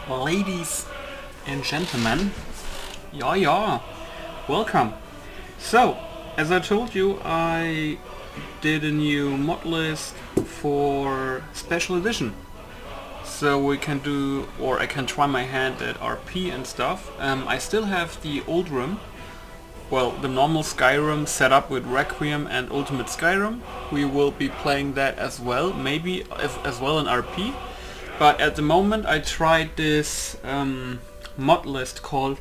Ladies and gentlemen, yeah, welcome. So, as I told you, I did a new mod list for Special Edition. So we can do, or I can try my hand at RP and stuff. I still have the old room, well, the normal Skyrim set up with Requiem and Ultimate Skyrim. We will be playing that as well, maybe as well in RP. But at the moment I tried this mod list called,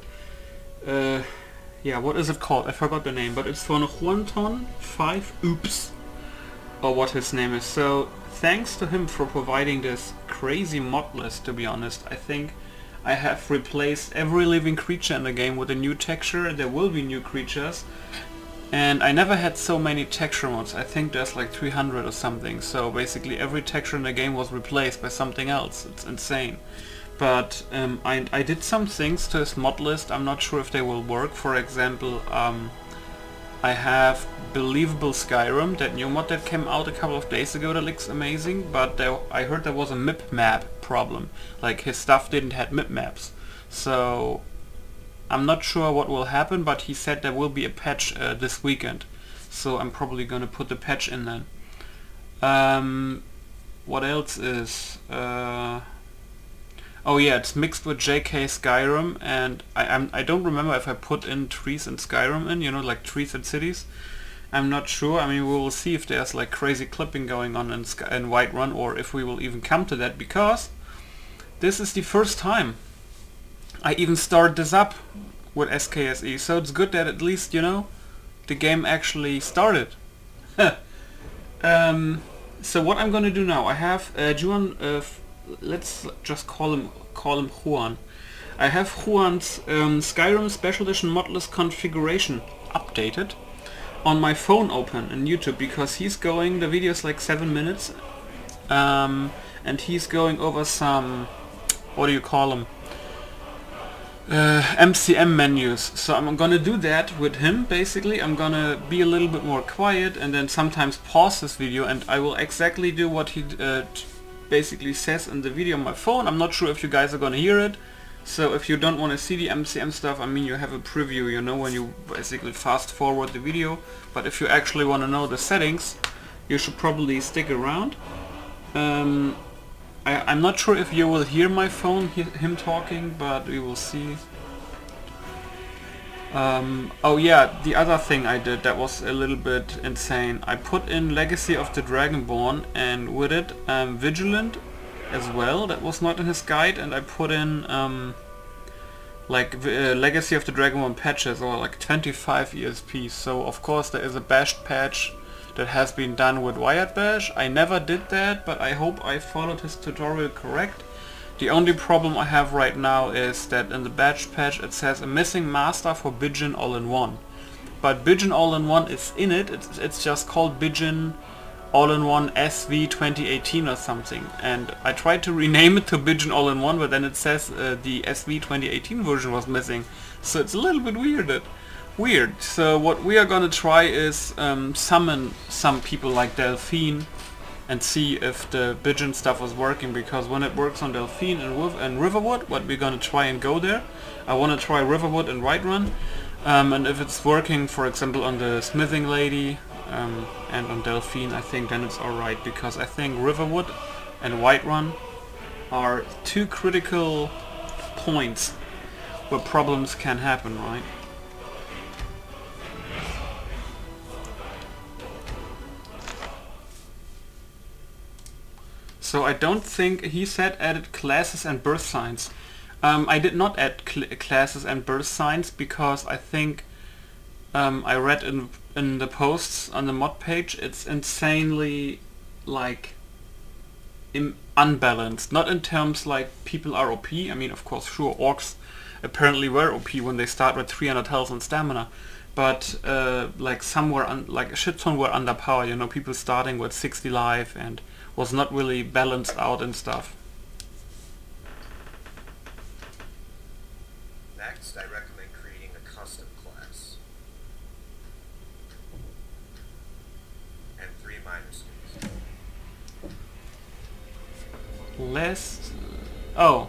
what is it called? I forgot the name, but it's for Juanton 5 Oops, or what his name is. So thanks to him for providing this crazy mod list. To be honest, I think I have replaced every living creature in the game with a new texture. There will be new creatures. And I never had so many texture mods. I think there's like 300 or something. So basically every texture in the game was replaced by something else. It's insane. But I did some things to this mod list. I'm not sure if they will work. For example, I have Believable Skyrim, that new mod that came out a couple of days ago that looks amazing. But I heard there was a mip map problem. Like his stuff didn't have mip maps. So I'm not sure what will happen, but he said there will be a patch this weekend, so I'm probably gonna put the patch in then. What else is? Oh yeah, it's mixed with JK Skyrim, and I don't remember if I put in trees and Skyrim in, you know, like trees and cities. I'm not sure. I mean, we will see if there's like crazy clipping going on in Whiterun, or if we will even come to that, because this is the first time I even started this up with SKSE, so it's good that at least, you know, the game actually started. So what I'm gonna do now, I have Juan, let's just call him Juan. I have Juan's Skyrim Special Edition Modlist configuration updated on my phone open in YouTube, because he's going, the video is like 7 minutes, and he's going over some, what do you call them? MCM menus. So I'm gonna do that with him. Basically I'm gonna be a little bit more quiet and then sometimes pause this video, and I will exactly do what he basically says in the video on my phone. I'm not sure if you guys are gonna hear it, so if you don't want to see the MCM stuff, I mean, you have a preview, you know, when you basically fast forward the video. But if you actually want to know the settings, you should probably stick around. I'm not sure if you will hear my phone, him talking, but we will see. Oh yeah, the other thing I did that was a little bit insane. I put in Legacy of the Dragonborn, and with it Vigilant as well. That was not in his guide, and I put in Legacy of the Dragonborn patches, or like 25 ESPs. So of course there is a bashed patch that has been done with Wired Bash. I never did that, but I hope I followed his tutorial correct. The only problem I have right now is that in the batch patch it says a missing master for Bijin All-in-One. But Bijin All-in-One is in it, it's just called Bijin All-in-One SV 2018 or something. And I tried to rename it to Bijin All-in-One, but then it says the SV 2018 version was missing. So it's a little bit weird. So what we are gonna try is summon some people like Delphine and see if the Bijin stuff was working, because when it works on Delphine and Riverwood, what we're gonna try and go there. I wanna try Riverwood and Whiterun, and if it's working, for example, on the Smithing Lady and on Delphine, I think then it's alright, because I think Riverwood and Whiterun are two critical points where problems can happen, right? So I don't think, he said added classes and birth signs. I did not add classes and birth signs, because I think I read in the posts on the mod page, it's insanely like unbalanced. Not in terms like people are OP. I mean, of course, sure, orcs apparently were OP when they start with 300 health and stamina. But like somewhere, like a shit ton were under power, you know, people starting with 60 life and was not really balanced out and stuff. Next, I recommend creating a custom class. And 3 minor skills. Less... oh.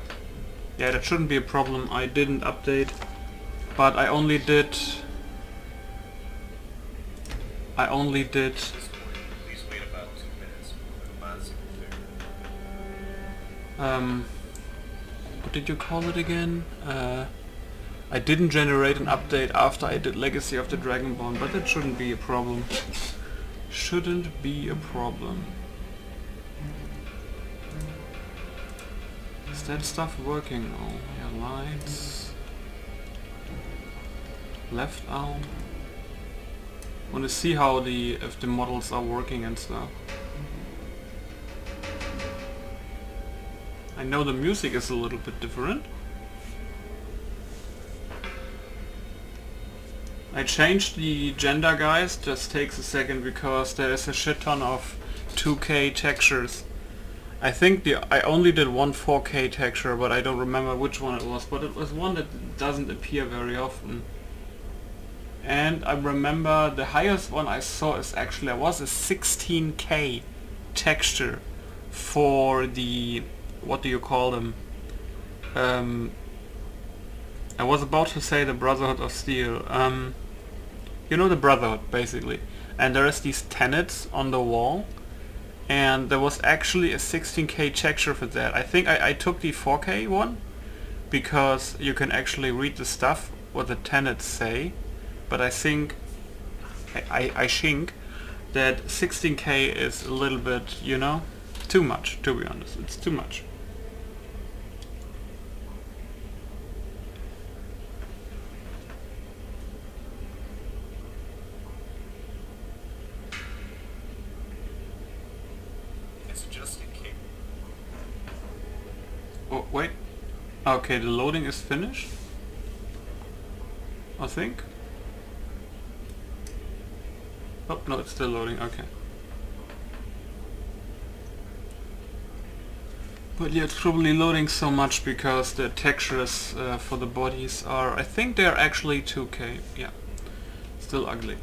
Yeah, that shouldn't be a problem. I didn't update, but I only did... Please wait about 2 minutes for the mods to configure. What did you call it again? I didn't generate an update after I did Legacy of the Dragonborn, but that shouldn't be a problem. Shouldn't be a problem. Is that stuff working? Oh, yeah, lights. Left arm. Want to see how if the models are working and stuff. I know the music is a little bit different. I changed the gender, guys, just takes a second because there is a shit ton of 2K textures. I think I only did one 4K texture, but I don't remember which one it was, but it was one that doesn't appear very often. And I remember the highest one I saw is actually, there was a 16K texture for the, what do you call them? I was about to say the Brotherhood of Steel. You know, the Brotherhood, basically. And there is these tenets on the wall. And there was actually a 16K texture for that. I think I took the 4K one, because you can actually read the stuff, what the tenets say. But I think, I think that 16K is a little bit, you know, too much, to be honest. It's too much. Oh, wait. Okay, the loading is finished, I think. Oh, no, it's still loading, okay. But yeah, it's probably loading so much because the textures for the bodies are, I think they're actually 2K, yeah. Still ugly.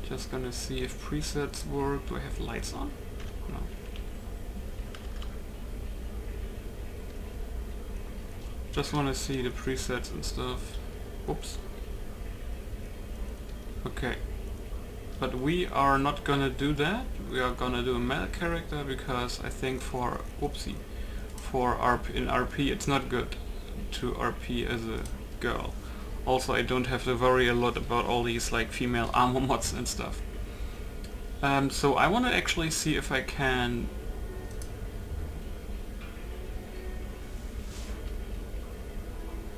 Just gonna see if presets work. Do I have lights on? No. Just want to see the presets and stuff. Oops. Okay. But we are not gonna do that. We are gonna do a male character because I think for whoopsie, for RP, in RP it's not good to RP as a girl. Also, I don't have to worry a lot about all these like female armor mods and stuff. So I want to actually see if I can.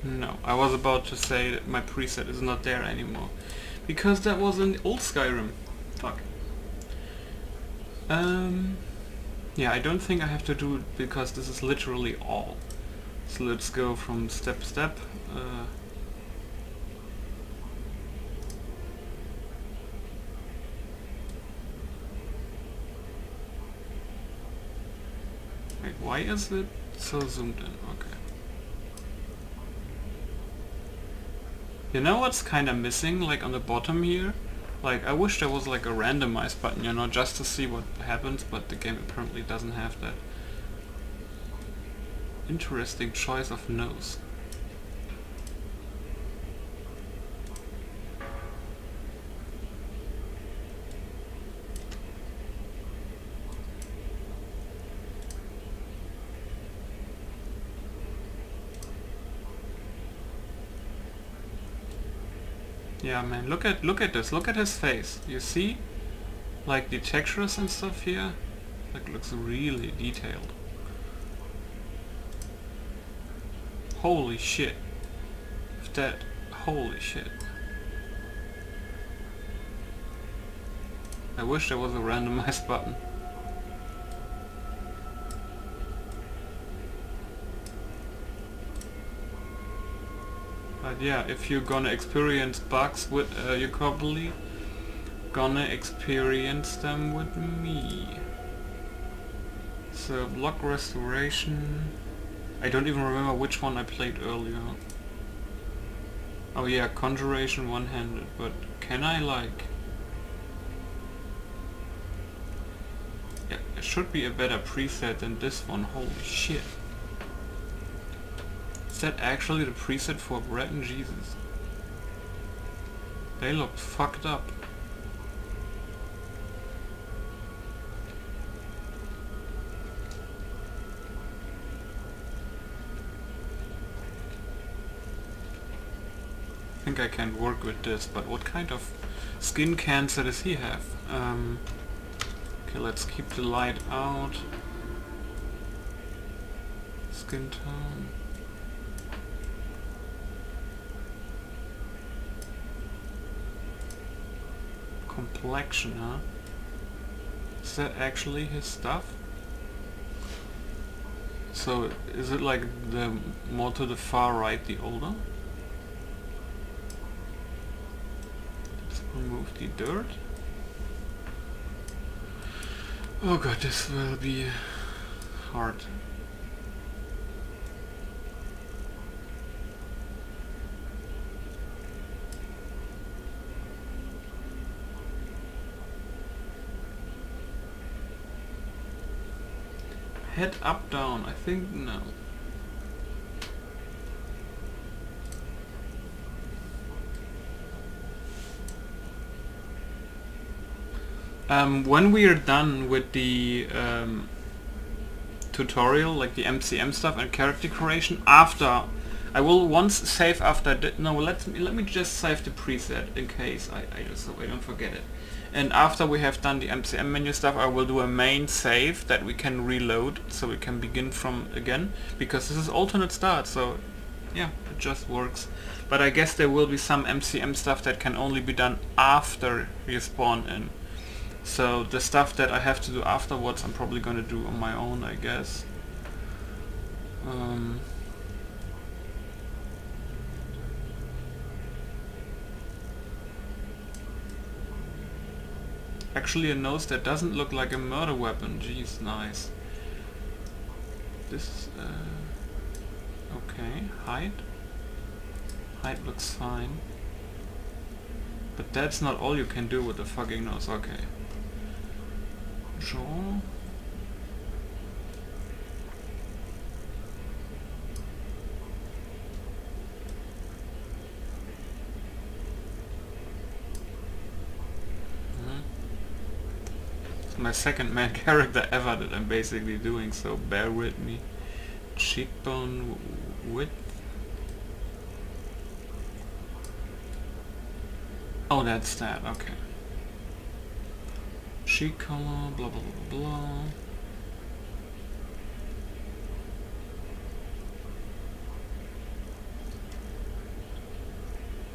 No, I was about to say that my preset is not there anymore. Because that was in old Skyrim. Fuck. Yeah, I don't think I have to do it because this is literally all. So let's go from step to step. Wait, why is it so zoomed in? Okay. You know what's kinda missing, like on the bottom here? Like, I wish there was like a randomize button, you know, just to see what happens, but the game apparently doesn't have that. Interesting choice of nose. Yeah, man, look at this. Look at his face. You see, like the textures and stuff here. Like, looks really detailed. Holy shit! If that, holy shit! I wish there was a randomize button. But yeah, if you're gonna experience bugs with, you're probably gonna experience them with me. So, block restoration... I don't even remember which one I played earlier. Oh yeah, conjuration one-handed, but can I like... Yeah, it should be a better preset than this one, holy shit. that actually the preset for bread and Jesus? They look fucked up. I think I can work with this, but what kind of skin cancer does he have? Okay, let's keep the light out. Skin tone. Complexion, huh? Is that actually his stuff? So, is it like the more to the far right, the older? Remove the dirt. Oh god, this will be hard. Head up, down, I think no. When we are done with the tutorial, like the MCM stuff and character creation, after I will once save after no, let me just save the preset in case so I don't forget it. And after we have done the MCM menu stuff, I will do a main save that we can reload, so we can begin from again, because this is alternate start, so yeah, it just works. But I guess there will be some MCM stuff that can only be done after you spawn in. So the stuff that I have to do afterwards I'm probably gonna do on my own, I guess. Actually a nose that doesn't look like a murder weapon, jeez, nice. This, okay, height. Height looks fine. But that's not all you can do with the fucking nose, okay. Jaw. It's my second main character ever that I'm basically doing, so bear with me. Cheekbone width. Oh, that's that, okay. Cheek color, blah blah blah blah.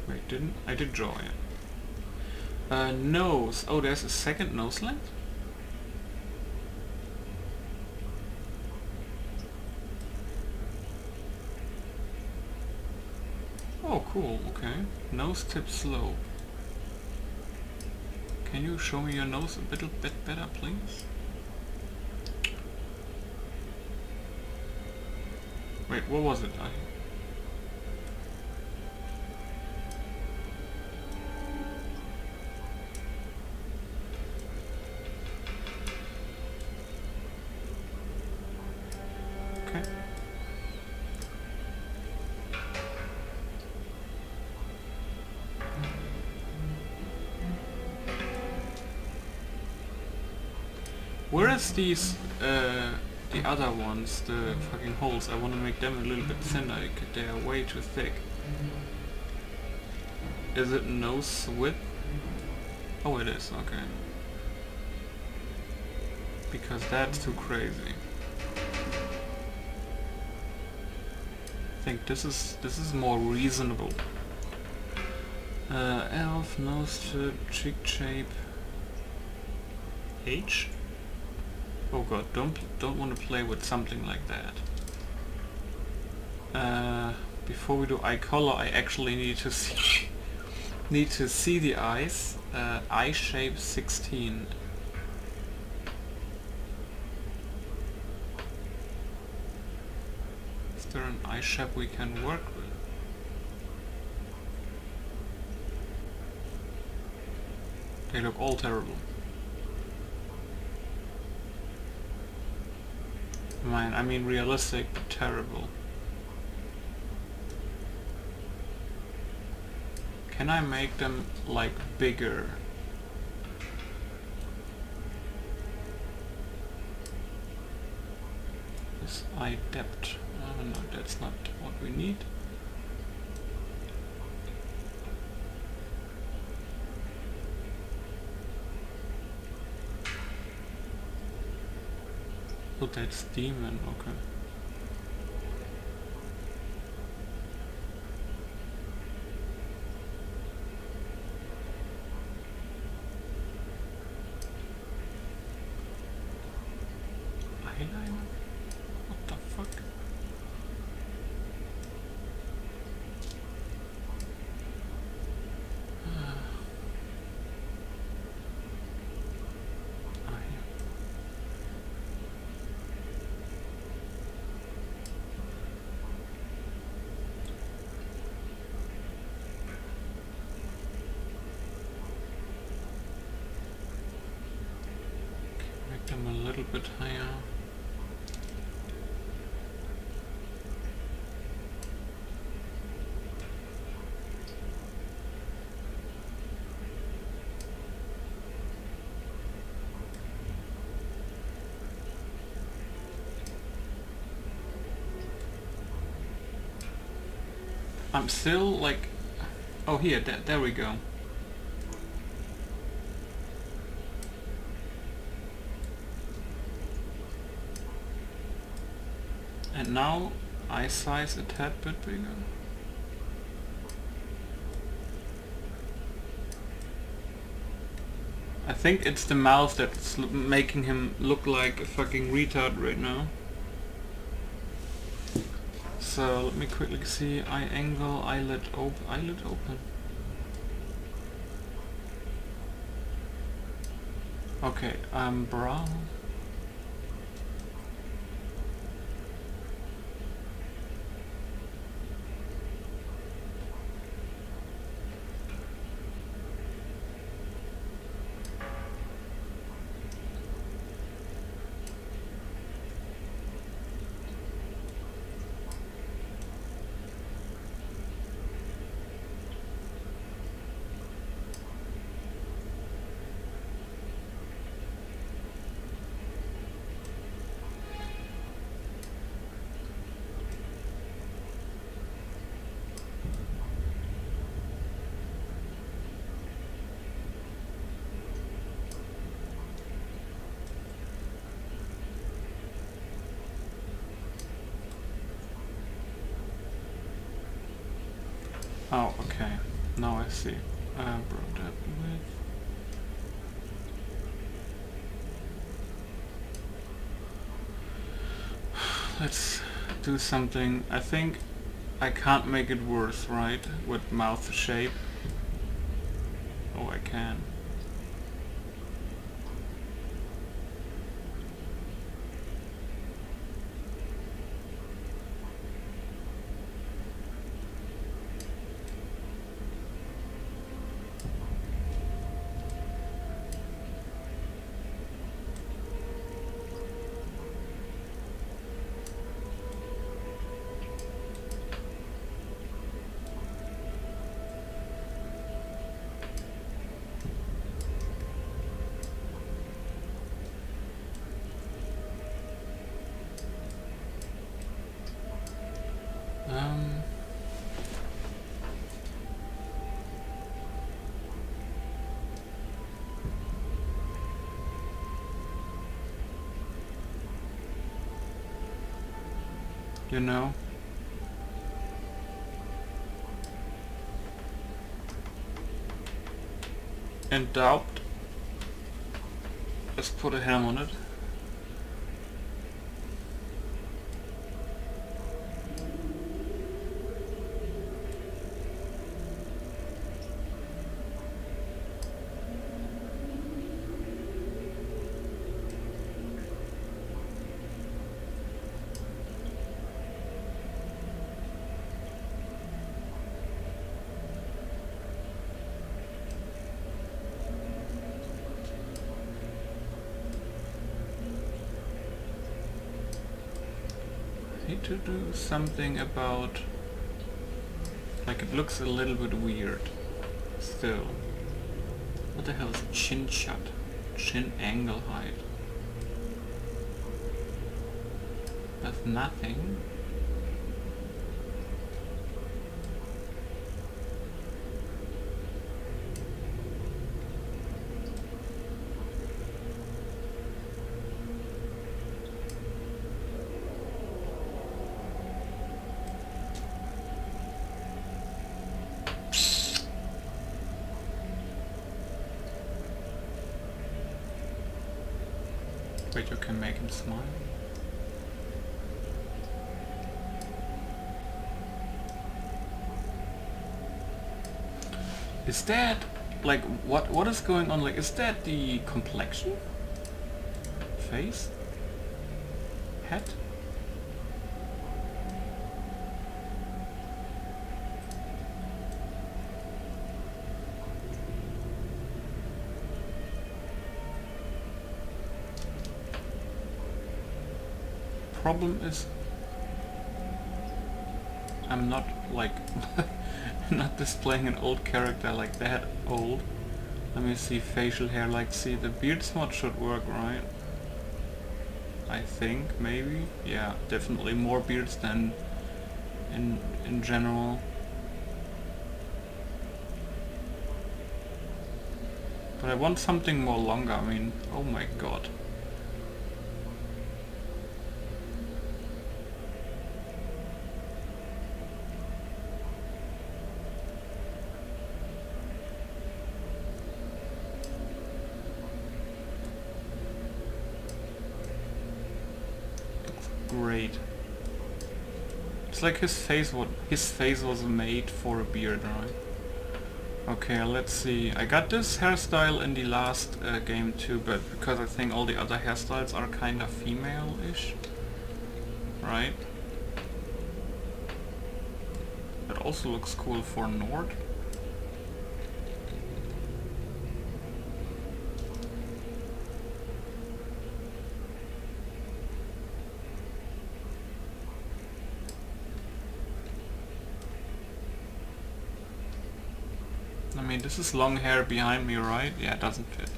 Wait, I did draw it. Nose. Oh, there's a second nose length? Oh, cool, okay. Nose tip slope. Can you show me your nose a little bit better, please? Wait, what was it? Okay. Where is these, the other ones, the fucking holes? I want to make them a little bit thinner, they are way too thick. Is it nose width? Oh, it is, okay. Because that's too crazy. I think this is more reasonable. Elf, nose tip, cheek shape. H? Oh god, don't want to play with something like that. Before we do eye color, I actually need to see the eyes. Eye shape 16. Is there an eye shape we can work with? They look all terrible. I mean realistic, but terrible. Can I make them like bigger? This eye depth. Oh, no, that's not what we need. Oh, that's demon, okay. Eyeliner? What the fuck? Make them a little bit higher. I'm still like, oh here, there we go. And now eye size a tad bit bigger. I think it's the mouth that's making him look like a fucking retard right now. So let me quickly see, eye angle, eyelid open. Okay, brow. Oh, okay. Now I see. Broad depth width. Let's do something. I think I can't make it worse, right? With mouth shape. Oh, I can. You know? In doubt, let's put a ham on it. Need to do something about, like, it looks a little bit weird. Still. What the hell is chin shot? Chin angle height. That's nothing. Wait, you can make him smile? Is that like what is going on? Like, is that the complexion? Face? Head? Problem is, I'm not like not displaying an old character like that old. Let me see, facial hair, like, see, the beard smudge should work, right? I think, maybe? Yeah, definitely more beards than in general. But I want something more longer, I mean, oh my god. Great. It's like his face was made for a beard, right? Okay, let's see. I got this hairstyle in the last game too, but because I think all the other hairstyles are kind of female-ish, right? That also looks cool for Nord. I mean, this is long hair behind me, right? Yeah, it doesn't fit.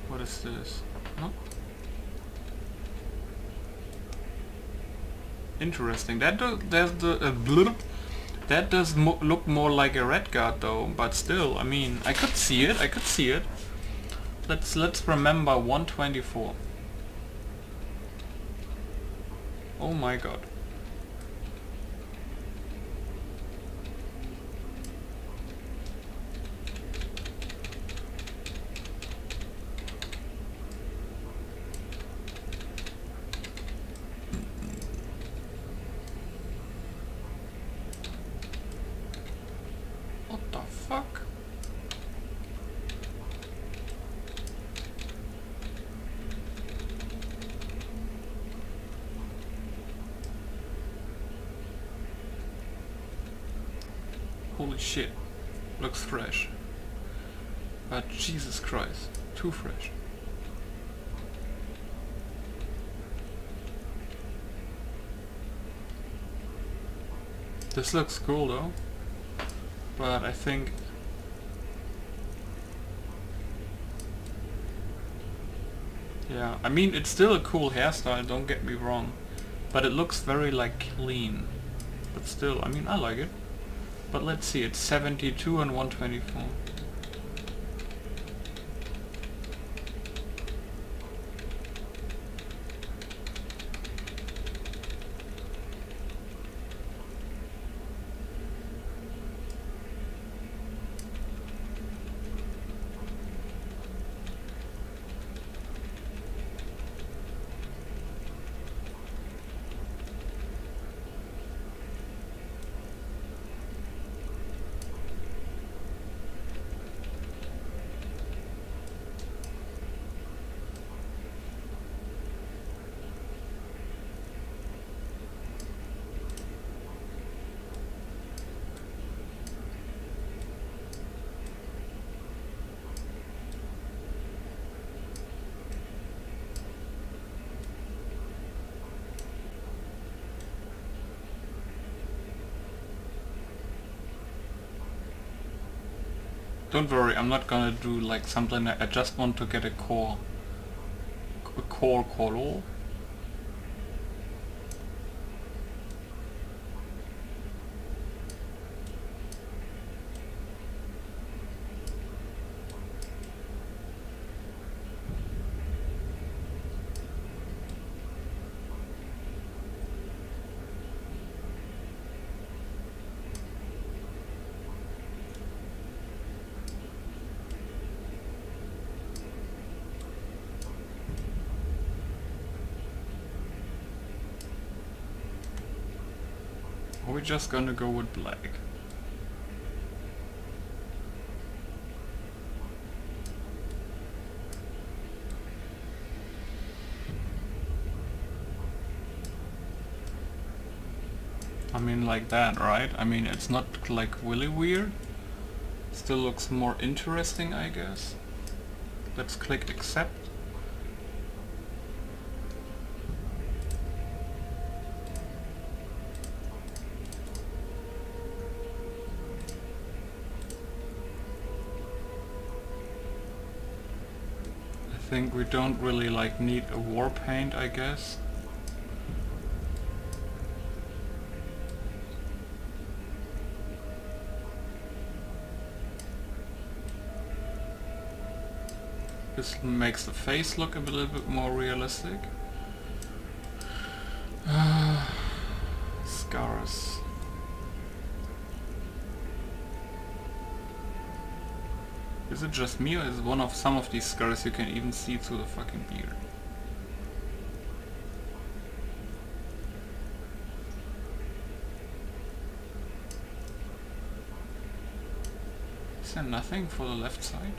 What is this? Huh? Interesting. That does look more like a red guard though, but still, I mean, I could see it. I could see it. Let's remember 124. Oh my god. What the fuck? Holy shit. Looks fresh. But Jesus Christ, too fresh. This looks cool though. But I think yeah, I mean, it's still a cool hairstyle, don't get me wrong, but it looks very like clean. But still, I mean, I like it. But let's see, it's 72 and 124. Don't worry, I'm not gonna do like something I just want to get a core color. Or we're just gonna go with black. I mean like that, right? I mean it's not like really weird. Still looks more interesting, I guess. Let's click accept. I think we don't really like need a war paint, I guess. This makes the face look a little bit more realistic. Scars. Is it just me, or is one of some of these scars you can even see through the fucking beard? Is there nothing for the left side?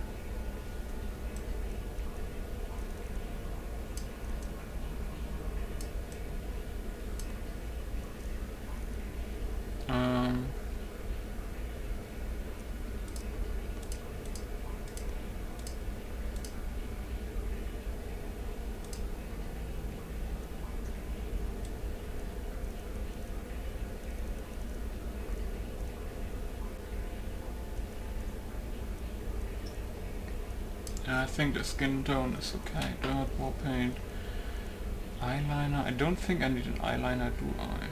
I think the skin tone is okay. Dirt, war paint, eyeliner. I don't think I need an eyeliner, do I?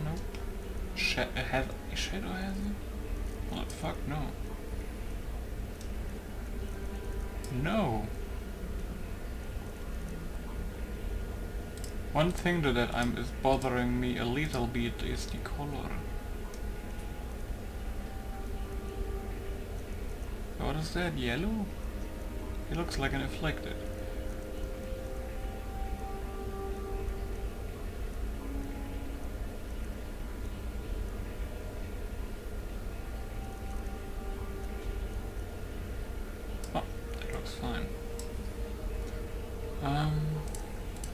Nope. Have a shadow has it? What the fuck? No. No. One thing that is bothering me a little bit is the color. What is that? Yellow? He looks like an afflicted. Oh, that looks fine.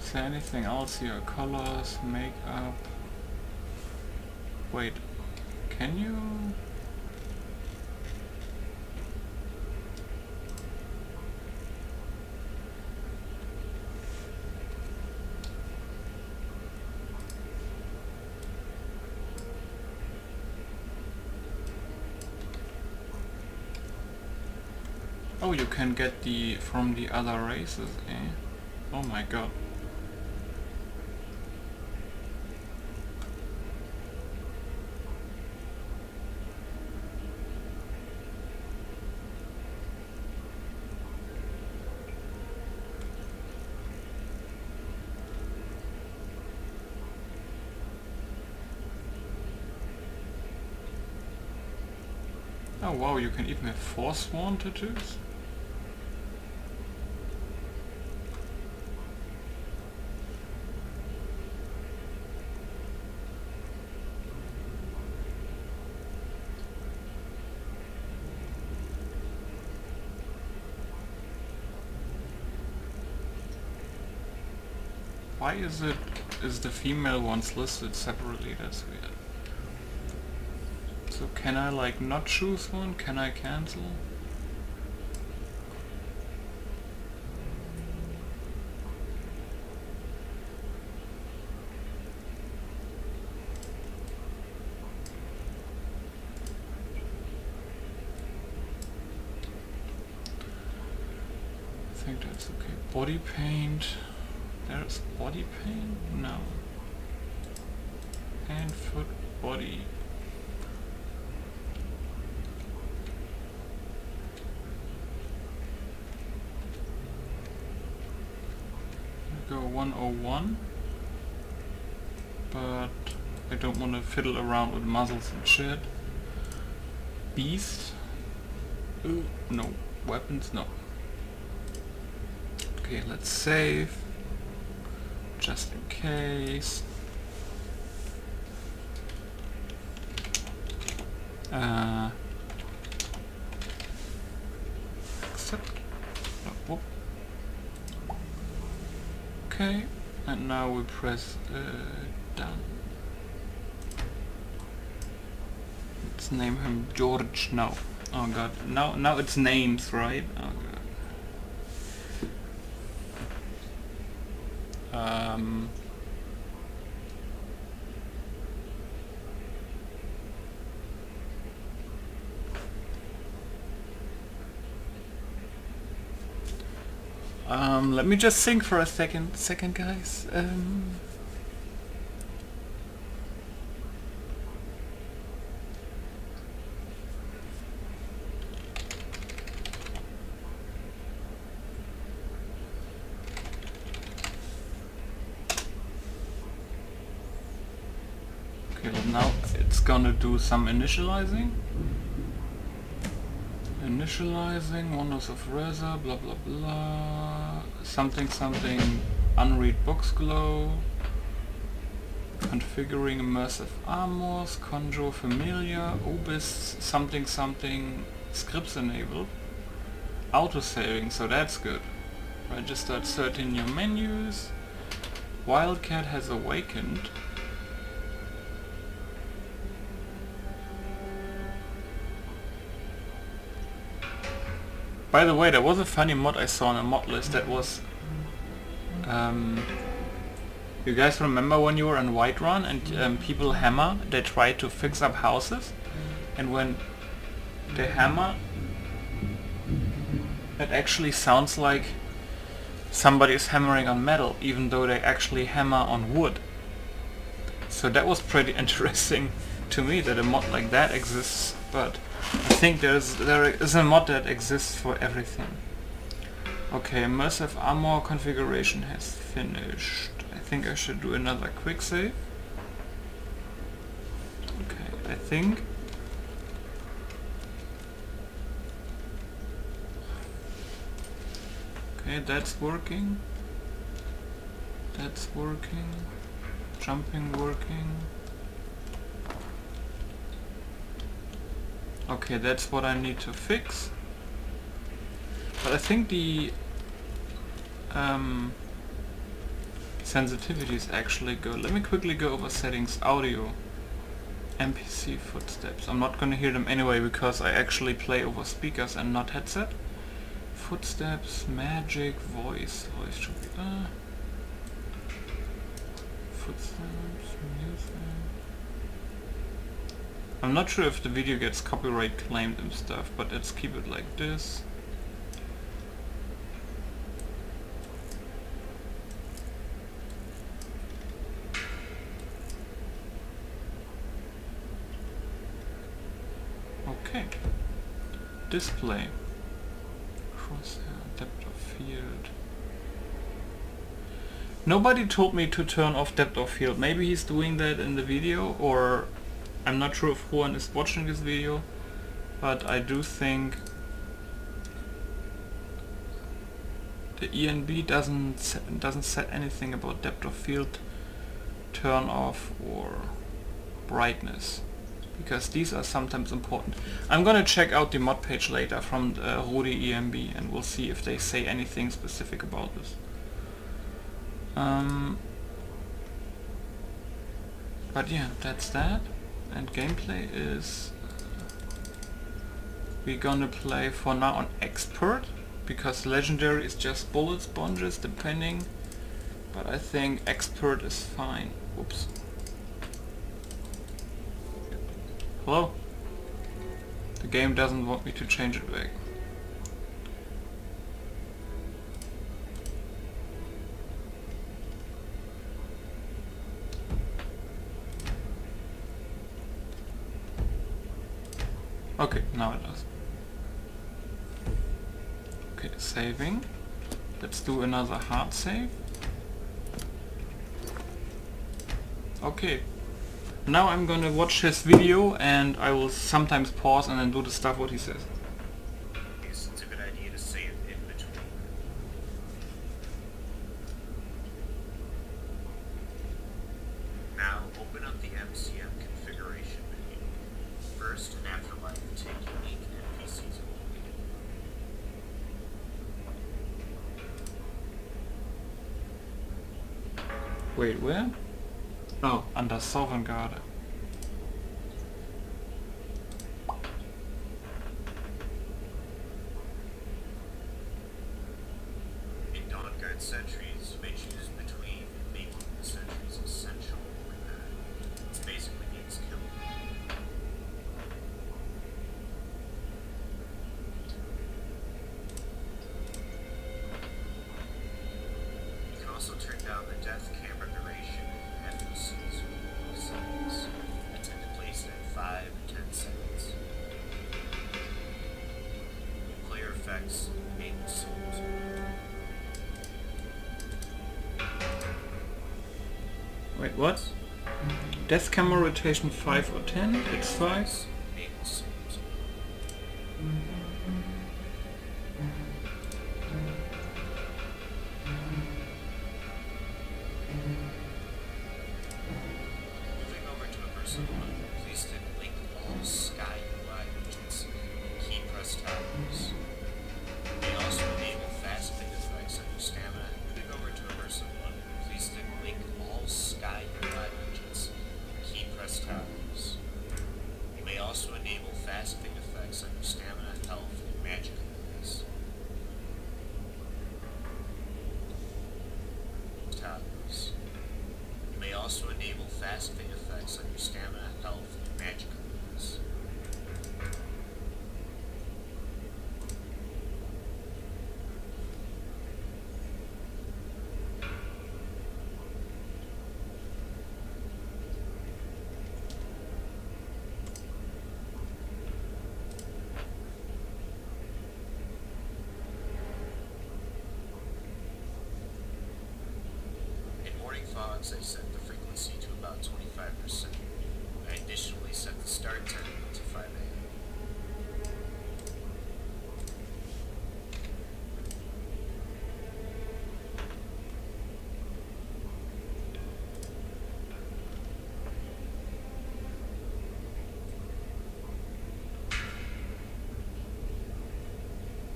Is there anything else here? Colors, makeup. Wait, can you? Oh, you can get the from the other races, eh? Oh my god. Oh wow, you can even have forsworn tattoos? Why is the female ones listed separately? That's weird. So can I like not choose one? Can I cancel? think that's okay. Body paint. There's body paint? No. Hand, foot, body. Go 101. But I don't want to fiddle around with muzzles and shit. Beast. Ooh, no. Weapons, no. Okay, let's save. Just in case. Accept. Oh, whoop. Okay, and now we press done. Let's name him George now. Oh god, now it's names, right? Oh god. Let me just think for a second guys. Okay, well now it's gonna do some initializing. Initializing, wonders of Reza, blah blah blah, something unread box glow, configuring immersive armors, conjure familiar, obis, something scripts enabled, auto saving, so that's good. Registered 13 new menus, Wildcat has awakened. By the way, there was a funny mod I saw on a mod list that was... you guys remember when you were in Whiterun and people hammer, they try to fix up houses, and when they hammer, it actually sounds like somebody is hammering on metal, even though they actually hammer on wood. So that was pretty interesting to me that a mod like that exists, but I think there is a mod that exists for everything. Okay, immersive armor configuration has finished. I think I should do another quick save. Okay, I think. Okay, that's working. That's working. Jumping working. Okay, that's what I need to fix. But I think the sensitivity is actually good. Let me quickly go over settings, audio, NPC footsteps. I'm not gonna hear them anyway because I actually play over speakers and not headset. Footsteps, magic, voice should be footsteps, music. I'm not sure if the video gets copyright claimed and stuff, but let's keep it like this. Okay. Display. Crosshair, depth of field. Nobody told me to turn off depth of field. Maybe he's doing that in the video, or I'm not sure if Juan is watching this video, but I do think the ENB doesn't set anything about depth of field, turn off, or brightness, because these are sometimes important. I'm gonna check out the mod page later from Rudi ENB and we'll see if they say anything specific about this. But yeah, that's that. And gameplay is... we're gonna play for now on expert, because legendary is just bullet sponges depending, but I think expert is fine. Oops. Hello? The game doesn't want me to change it back. Okay, now it does. Okay, saving. Let's do another hard save. Okay. Now I'm gonna watch his video and I will sometimes pause and then do the stuff what he says. It's a good idea to save in between. Now open up the MCM configuration menu. First, in Afterlife, take unique Npcs away. Wait, where? Oh, under Southern Guard. In Dawn Guard sentries, you may choose between making the sentries essential or bad. This basically means killing. You can also turn down the death camera duration in FUCs or settings. I tend to place it at 5 and 10 seconds. Player effects, main scenes. Wait, what? Death camera rotation 5 or 10? It's 5. Main scenes. Moving over to Immersive 1, please stick link all Sky UI widgets and key press towers. You may also enable fast ping effects on your stamina. Moving over to Immersive 1, please stick link all Sky UI widgets and key press towers. You may also enable fast ping effects on your stamina, health, and magic abilities. Towers. You may also enable fast ping effects on your stamina, health, and magic abilities. In morning fogs, I set the frequency to about 25%. I additionally set the start time to 5 a.m.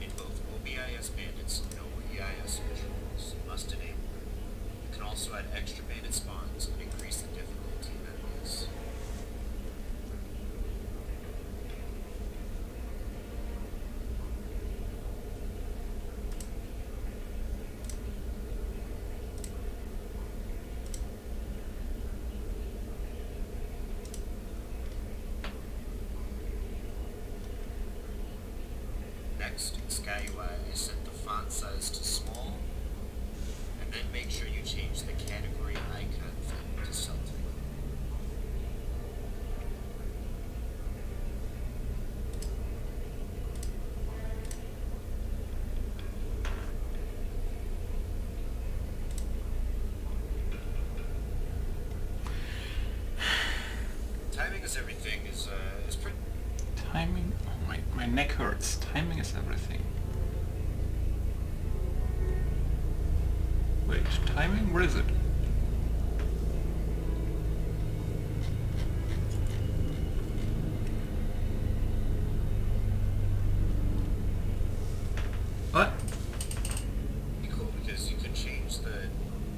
In both OBIS bandits and OEIS visuals, you must enable it. You can also add extra bandit spawns and increase the difficulty of enemies. Next, in SkyUI, I set the font size to small, and then make sure you change the category icon theme to Celtic. Timing is everything is pretty. Timing? Oh, my neck hurts. Timing is everything. Wait, timing? Where is it? What? Cool, because you can change the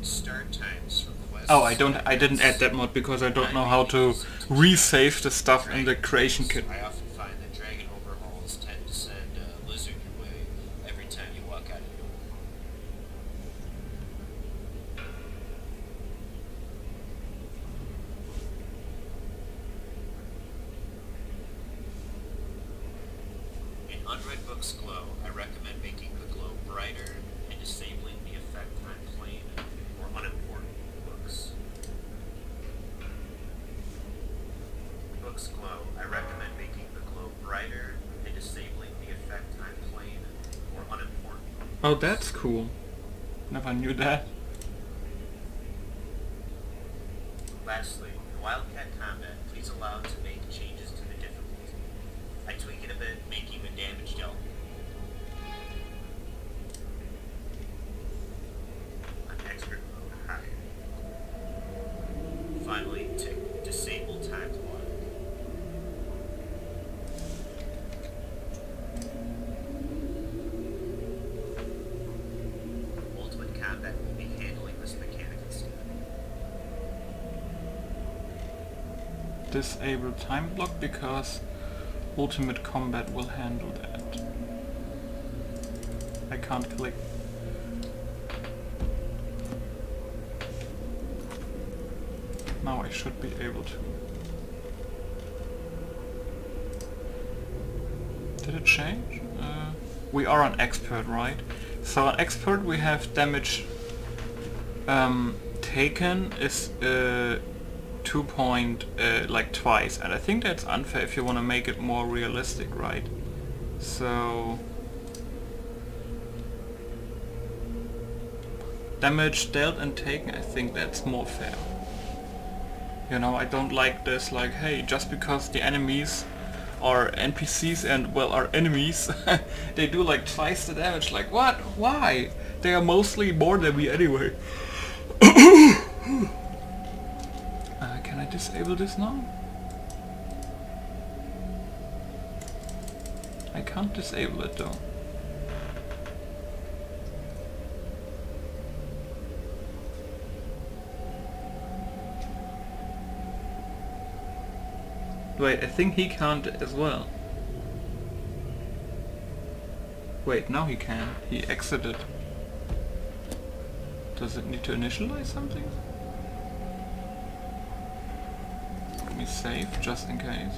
start times for quests. Oh, I didn't add that mod because I don't know how to resave the stuff in the creation kit. I often find that Dragon Overhauls tend to send a lizard your way every time you walk out a door. In Unread Books Glow, I recommend making the glow brighter and disabling the effect on plain or unimportant books. Books Glow, I recommend making the glow brighter fighter and disabling the effect time plane or unimportant. Oh, that's cool. Never knew that. Lastly, in Wildcat combat, please allow to make changes to the difficulty. I tweak it a bit, making the damage dealt on expert mode higher. Finally, tick disable time to lock. Ultimate combat will be handling this mechanic instead. Disable time block because ultimate combat will handle that. I can't click. Now I should be able to. Did it change? We are on expert, right? So on expert we have damage taken is 2 point like twice, and I think that's unfair if you want to make it more realistic, right? So damage dealt and taken, I think that's more fair. You know, I don't like this like, hey, just because the enemies are NPCs and, well, are enemies, they do like twice the damage. Like, what? Why? They are mostly more than me anyway. Can I disable this now? I can't disable it though. Wait, I think he can't as well. Wait, now he can. He exited. Does it need to initialize something? Let me save, just in case.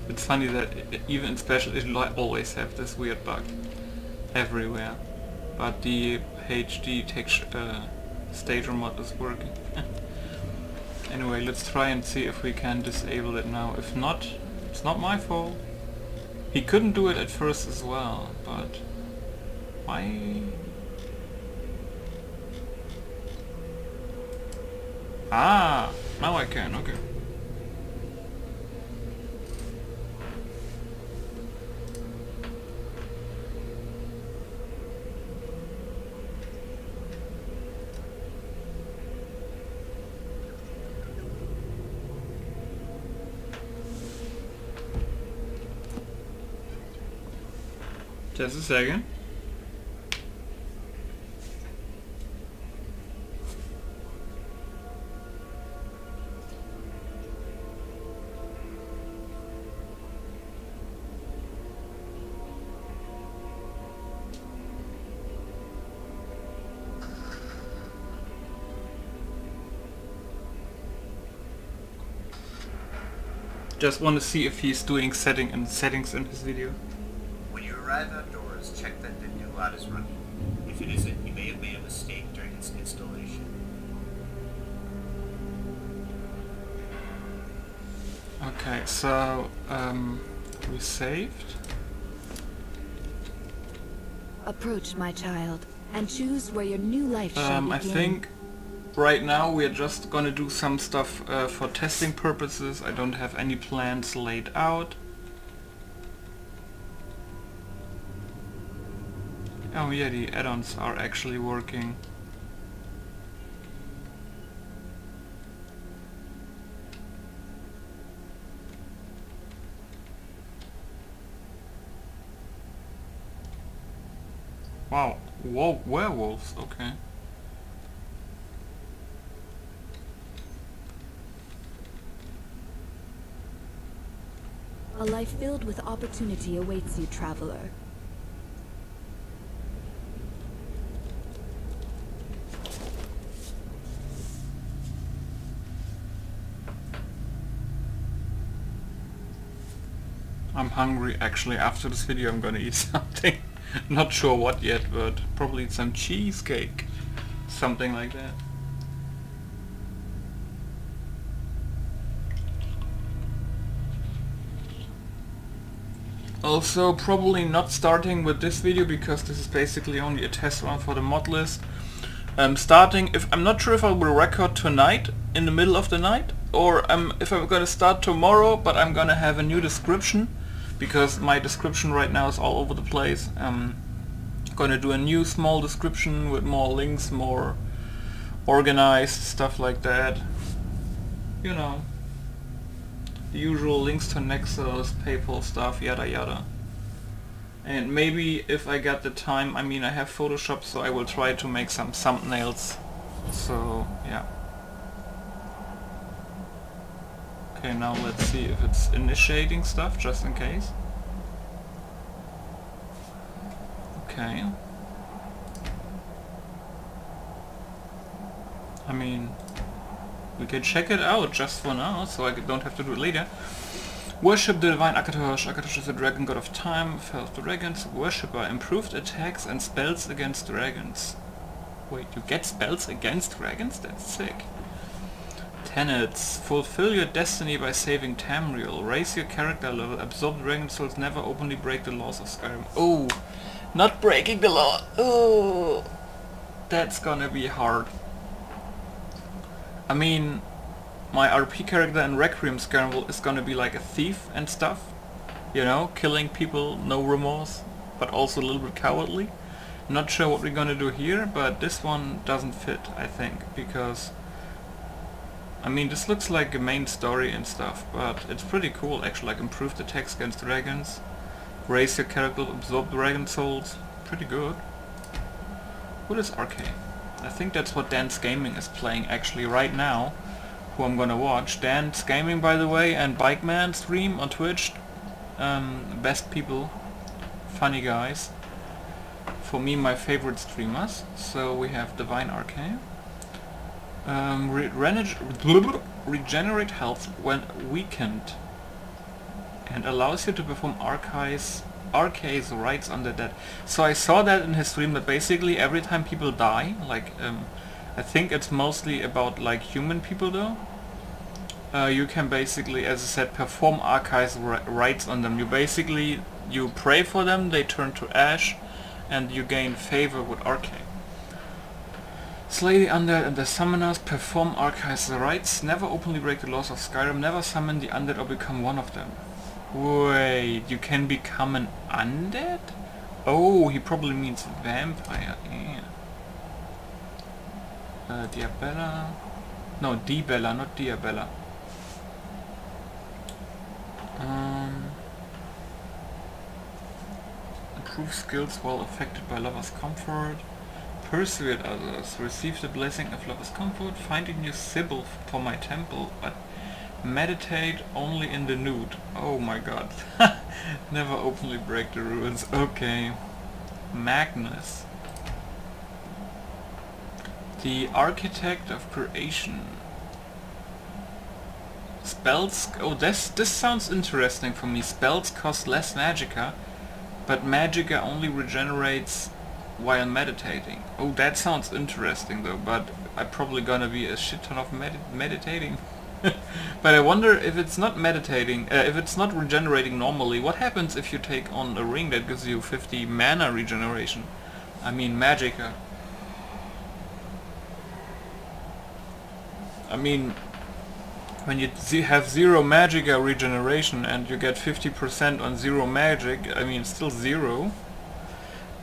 It's funny that even in Special Edition I always have this weird bug everywhere, but the HD stager mod is working. Anyway, let's try and see if we can disable it now. If not, it's not my fault. He couldn't do it at first as well, but why? Ah, now I can, okay. Just a second. Just want to see if he's doing settings in his video. When you arrive outdoors, check that the new lot is running. If it isn't, you may have made a mistake during its installation. Okay, so we saved. Approach, my child, and choose where your new life shall begin. I think right now we are just gonna do some stuff for testing purposes. I don't have any plans laid out. Oh yeah, the add-ons are actually working. Wow, whoa, werewolves, okay. A life filled with opportunity awaits you, traveler. I'm hungry actually. After this video I'm gonna eat something. Not sure what yet, but probably some cheesecake. Something like that. Also probably not starting with this video because this is basically only a test run for the mod list. I'm not sure if I will record tonight in the middle of the night or if I'm gonna start tomorrow, but I'm gonna have a new description because my description right now is all over the place. I'm gonna do a new small description with more links, more organized stuff like that. You know, the usual links to Nexus, PayPal stuff, yada yada. And maybe if I get the time, I mean I have Photoshop, so I will try to make some thumbnails. So yeah. Okay, now let's see if it's initiating stuff, just in case. Okay. I mean, we can check it out just for now, so I don't have to do it later. Worship the divine Akatosh. Akatosh is the dragon god of time, fell of the dragons. Worshipper, improved attacks and spells against dragons. Wait, you get spells against dragons? That's sick. Tenets, fulfill your destiny by saving Tamriel. Raise your character level, absorb dragon souls, never openly break the laws of Skyrim. Oh, not breaking the law. Oh, that's gonna be hard. I mean, my RP character in Requiem Skyrim is gonna be like a thief and stuff. You know, killing people, no remorse, but also a little bit cowardly. Not sure what we're gonna do here, but this one doesn't fit, I think, because I mean, this looks like a main story and stuff, but it's pretty cool actually, like improved attacks against dragons, raise your character, absorb dragon souls, pretty good. What is RK? I think that's what Dance Gaming is playing actually right now, who I'm gonna watch. Dance Gaming, by the way, and Bikeman stream on Twitch. Best people, funny guys. For me, my favorite streamers. So we have Divine RK. Regenerate health when weakened and allows you to perform RK's rights on the dead. So I saw that in his stream that basically every time people die, like I think it's mostly about like human people though, you can basically, as I said, perform RK's rights on them. You pray for them, they turn to ash, and you gain favor with RK. Slay the undead and the summoners, perform RK's rights, never openly break the laws of Skyrim, never summon the undead or become one of them. Wait, you can become an undead? Oh, he probably means vampire, yeah. Diabella... No, Dibella, not Diabella. Improve skills while affected by lover's comfort. Persuade others. Receive the blessing of lover's comfort. Find a new Sybil for my temple, but meditate only in the nude. Oh my god. Never openly break the rules. Okay. Magnus. The architect of creation. Spells... Oh, this sounds interesting for me. Spells cost less magicka, but magicka only regenerates while meditating. Oh, that sounds interesting though, but I'm probably gonna be a shit ton of meditating. But I wonder if it's not meditating, if it's not regenerating normally, what happens if you take on a ring that gives you 50 mana regeneration? I mean magicka. I mean, when you have 0 magicka regeneration and you get 50% on 0 magic, I mean still 0.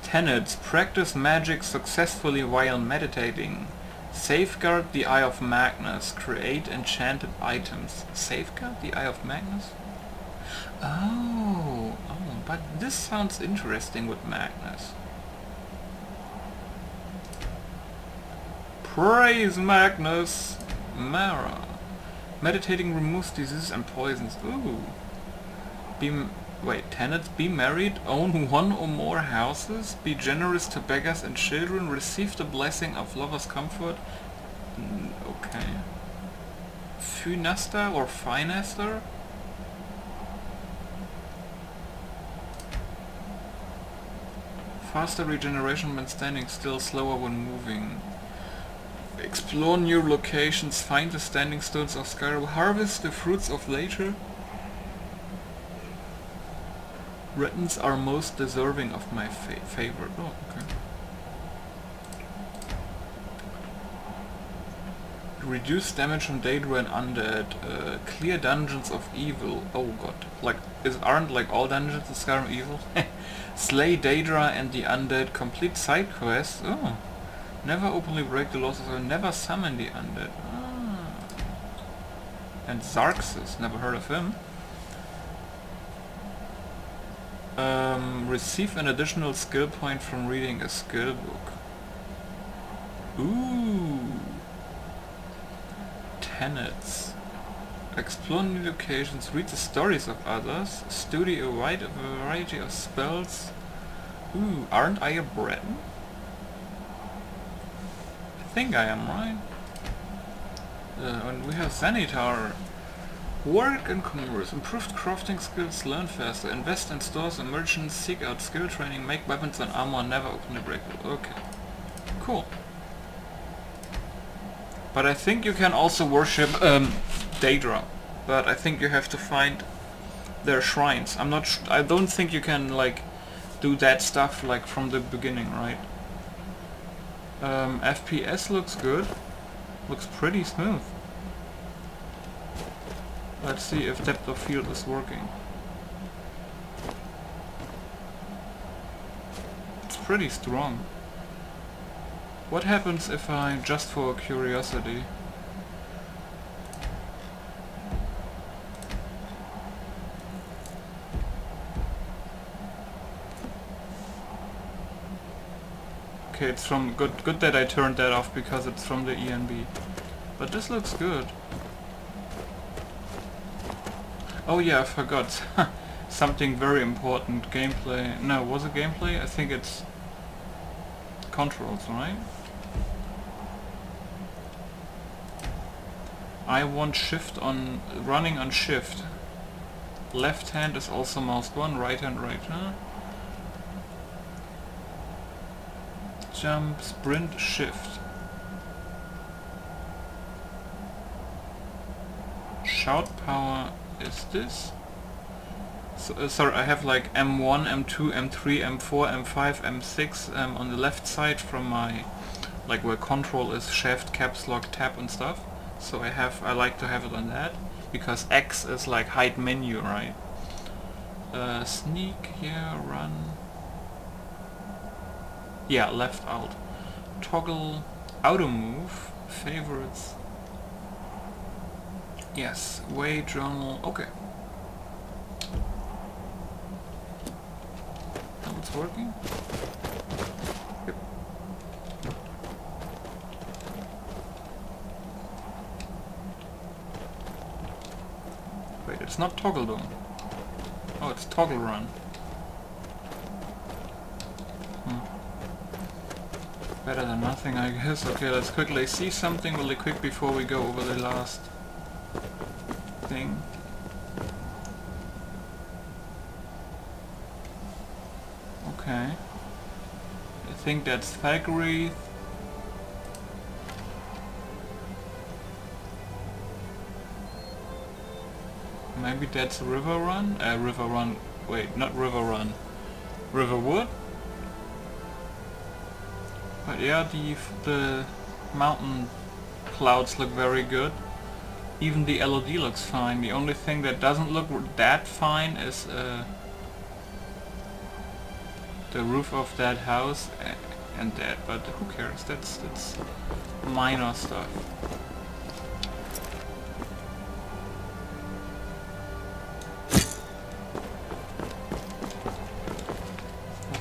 Tenets, practice magic successfully while meditating. Safeguard the Eye of Magnus, create enchanted items. Safeguard the Eye of Magnus? Oh, but this sounds interesting with Magnus. Praise Magnus! Mara. Meditating removes diseases and poisons. Ooh. Tenets, be married, own 1 or more houses, be generous to beggars and children, receive the blessing of lover's comfort. Okay. Funasta or Finester? Faster regeneration when standing still, slower when moving. Explore new locations, find the standing stones of Skyrim, harvest the fruits of later. Britons are most deserving of my favor. Oh, okay. Reduce damage from Daedra and Undead. Clear dungeons of evil. Oh god. Like, aren't like all dungeons in Skyrim evil? Slay Daedra and the Undead. Complete side quests. Oh. Never openly break the laws or never summon the Undead. Ah. And Xarxes. Never heard of him. Receive an additional skill point from reading a skill book. Ooh. Tenets. Explore new locations, read the stories of others, study a wide variety of spells. Ooh, aren't I a Breton? I think I am, right? And we have Zenitar. Work and commerce, improved crafting skills, learn faster, invest in stores and merchants, seek out skill training, make weapons and armor, never openly break it. Okay. Cool. But I think you can also worship Daedra. But I think you have to find their shrines. I don't think you can like do that stuff like from the beginning, right? FPS looks good. Looks pretty smooth. Let's see if depth of field is working. It's pretty strong. What happens if I, just for curiosity, okay, it's from good that I turned that off because it's from the ENB. But this looks good. Oh yeah, I forgot. Something very important. Gameplay. No, was it gameplay? I think it's controls, right? I want shift on running on shift. Left hand is also mouse 1, right hand right, huh? Jump, sprint, shift. Shout power is this? So, sorry, I have like M1, M2, M3, M4, M5, M6 on the left side from my, like where control is shift, caps lock, tab and stuff. So I like to have it on that, because X is like hide menu, right? Sneak, yeah, run. Yeah, left alt. Toggle, auto move, favorites. Yes, way, journal, okay. Now it's working? Yep. Wait, it's not toggle though. Oh, it's toggle run. Better than nothing, I guess. Okay, let's quickly see something really quick before we go over the last thing. Okay. I think that's Valkyrie. Maybe that's River Run? River Run. Wait, not River Run. Riverwood? But yeah, the mountain clouds look very good. Even the LOD looks fine. The only thing that doesn't look that fine is the roof of that house and that. But who cares? That's minor stuff.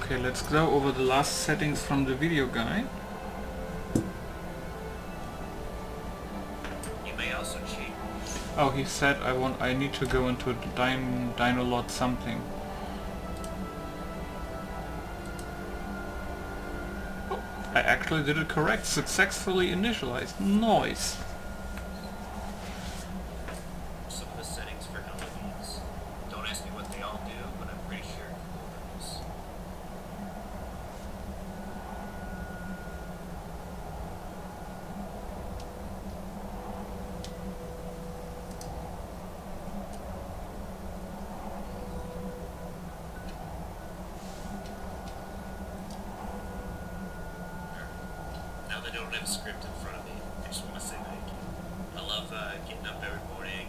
Okay, let's go over the last settings from the video guide. You may also cheat. Oh, he said I need to go into the dino lot something. Oh, I actually did it correct. Successfully initialized. Nice. Some of the settings for LEDs. Don't ask me what they all do, but I'm pretty sure it don't have a script in front of me. I just want to say thank you. I love getting up every morning,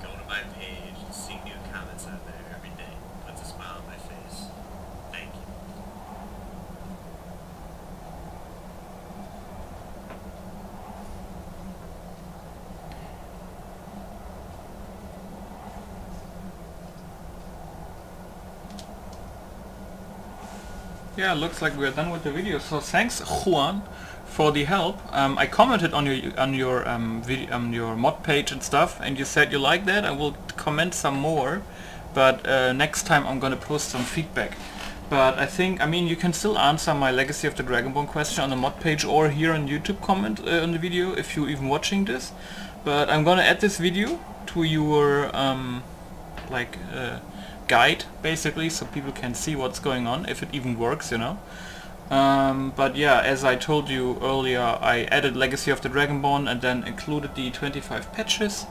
going to my page, and seeing new comments on there every day. Puts a smile on my face. Thank you. Yeah, looks like we're done with the video. So thanks, Juan, for the help. I commented on your mod page and stuff, and you said you like that. I will comment some more, but next time I'm gonna post some feedback. But I mean, you can still answer my Legacy of the Dragonborn question on the mod page or here on YouTube comment on the video if you're even watching this. But I'm gonna add this video to your guide, basically, so people can see what's going on, if it even works, you know. But yeah, as I told you earlier, I added Legacy of the Dragonborn and then included the 25 patches,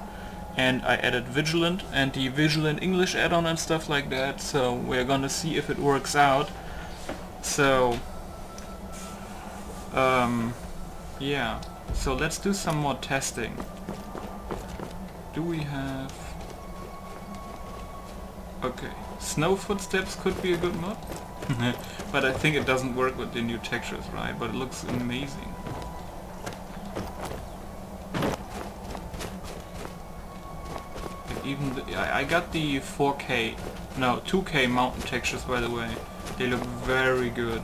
and I added Vigilant and the Vigilant English add-on and stuff like that, so we're gonna see if it works out. So yeah, so let's do some more testing. Do we have... Okay, Snow Footsteps could be a good mod, but I think it doesn't work with the new textures, right? But it looks amazing. Even I got the 4K, no, 2K mountain textures, by the way. They look very good.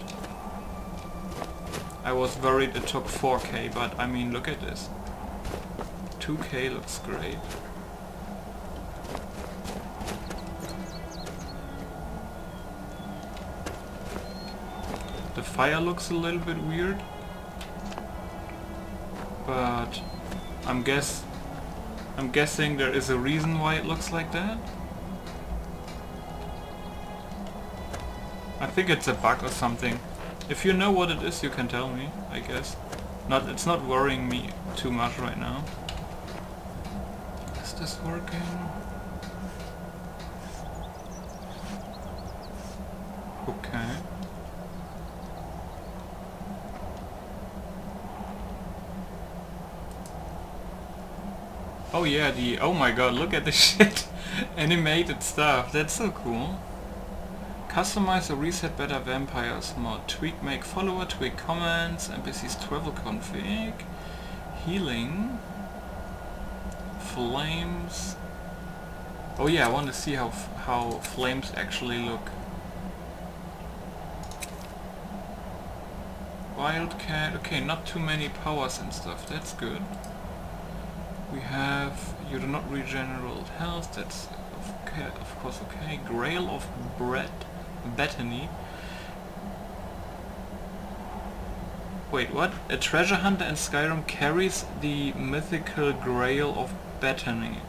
I was worried it took 4K, but I mean, look at this. 2K looks great. The fire looks a little bit weird, but I'm guessing there is a reason why it looks like that. I think it's a bug or something. If you know what it is, you can tell me, I guess. It's not worrying me too much right now. Is this working? Okay. Oh yeah, oh my god, look at this shit! Animated stuff, that's so cool. Customize or reset better vampires mod. Tweak make follower, tweak comments, NPCs travel config, healing, flames. Oh yeah, I want to see how flames actually look. Wildcat, okay, not too many powers and stuff, that's good. We have, you do not regenerate health, that's okay, of course okay. Grail of Bethany. Wait, what? A treasure hunter in Skyrim carries the mythical Grail of Bethany.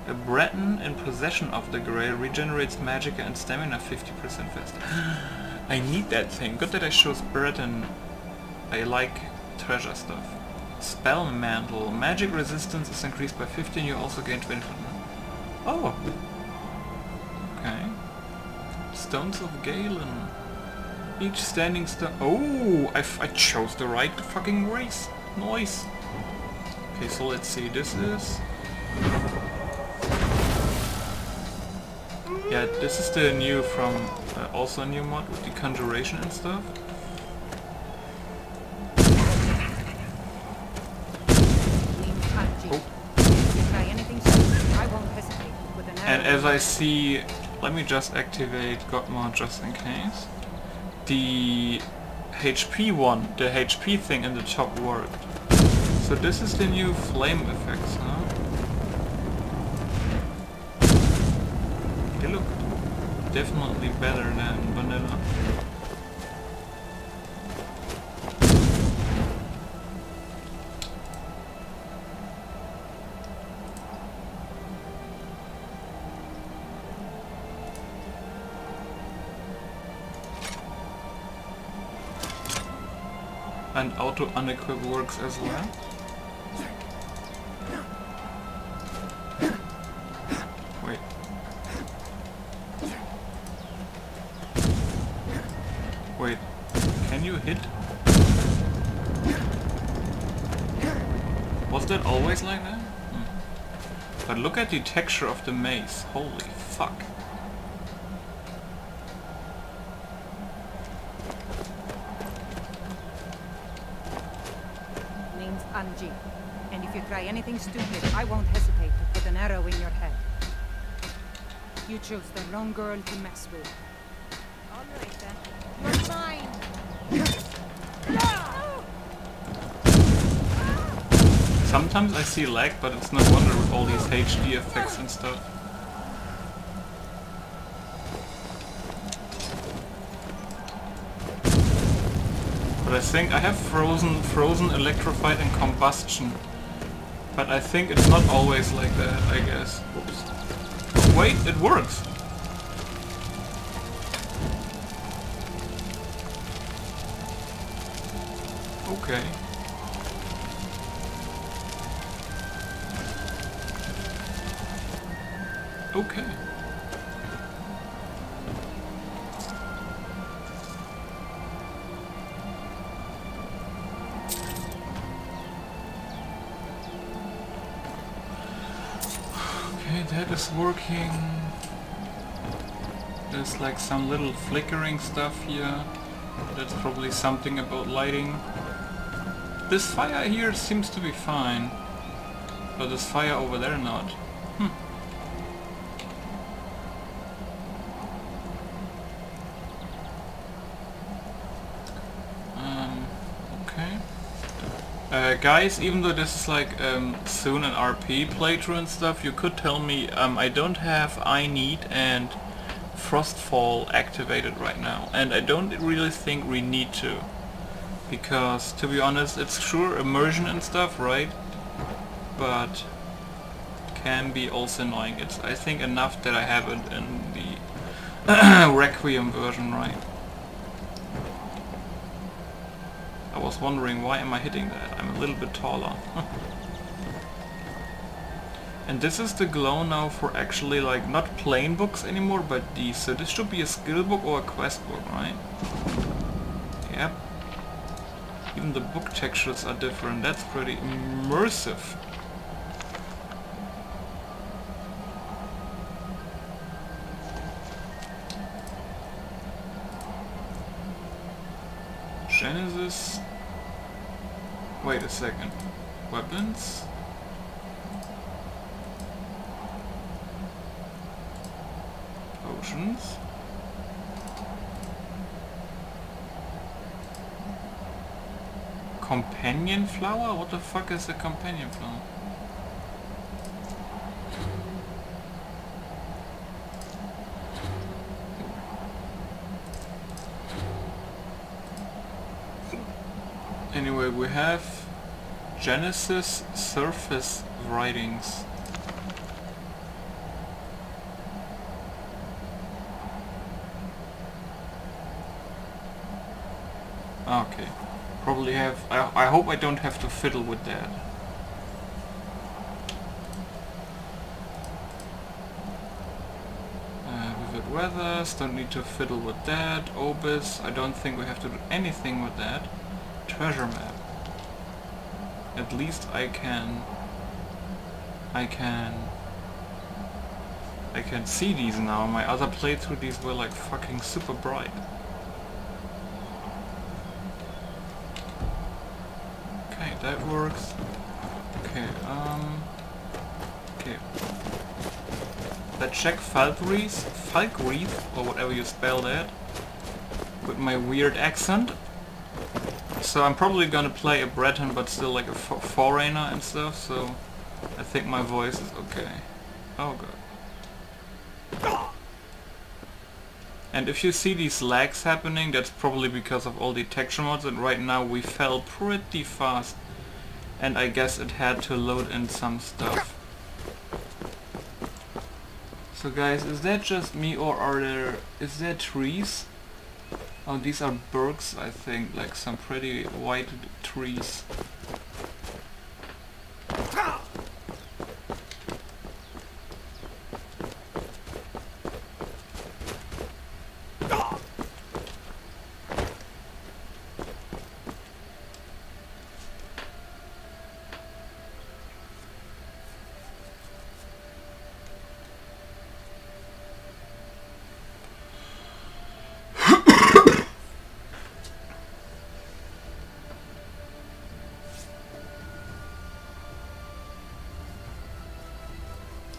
A Breton in possession of the Grail regenerates magicka and stamina 50% faster. I need that thing. Good that I chose Breton. I like treasure stuff. Spell Mantle. Magic resistance is increased by 15, you also gain 20%. Oh! Okay. Stones of Galen. Each standing stone... Oh! I chose the right fucking race. Nice! Okay, so let's see. This is... Yeah, this is the new from... also a new mod with the conjuration and stuff. And as I see, let me just activate God mod just in case. The HP one, the HP thing in the top worked. So this is the new flame effects, huh? They look definitely better than vanilla. And auto unequip works as well. Wait. Wait. Can you hit? Was that always like that? But look at the texture of the maze. Holy fuck. Name's Anji. And if you try anything stupid, I won't hesitate to put an arrow in your head. You chose the wrong girl to mess with. All right then. You're mine! Sometimes I see lag, but it's no wonder with all these HD effects and stuff. But I think I have frozen, electrified and combustion. But I think it's not always like that, I guess. Oops. Wait, it works! Okay. Okay. Okay, that is working. There's like some little flickering stuff here. That's probably something about lighting. This fire here seems to be fine. But this fire over there not. Guys, even though this is like soon an RP playthrough and stuff, you could tell me I don't have I Need and Frostfall activated right now, and I don't really think we need to, because to be honest, it's sure immersion and stuff, right? But can be also annoying. It's I think enough that I have it in the Requiem version, right? I was wondering, why am I hitting that? I'm a little bit taller. And this is the glow now for actually like not plain books anymore, but these. So this should be a skill book or a quest book, right? Yep. Even the book textures are different. That's pretty immersive. Genesis. Wait a second. Weapons? Potions? Companion flower? What the fuck is a companion flower? Anyway, we have Genesis surface writings. Okay. Probably have... I hope I don't have to fiddle with that. Vivid weathers, don't need to fiddle with that. Obis, I don't think we have to do anything with that. Treasure map. At least I can see these now. My other playthrough, these were like fucking super bright. Okay, that works. Okay, okay. Let's check Falkreath, or whatever you spell that, with my weird accent. So I'm probably gonna play a Breton, but still like a foreigner and stuff, so I think my voice is okay. Oh god. And if you see these lags happening, that's probably because of all the texture mods, and right now we fell pretty fast. And I guess it had to load in some stuff. So guys, is that just me, or is there trees? Oh, these are bergs, I think, like some pretty white trees.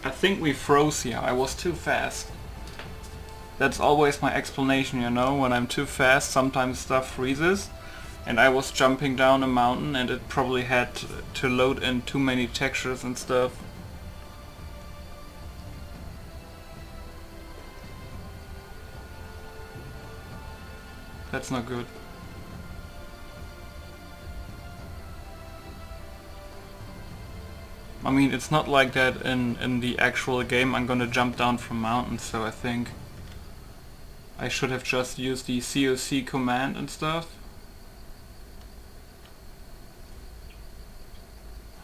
I think we froze here. I was too fast. That's always my explanation, you know, when I'm too fast sometimes stuff freezes. And I was jumping down a mountain and it probably had to load in too many textures and stuff. That's not good. I mean, it's not like that in the actual game I'm gonna jump down from mountains, so I think I should have just used the COC command and stuff.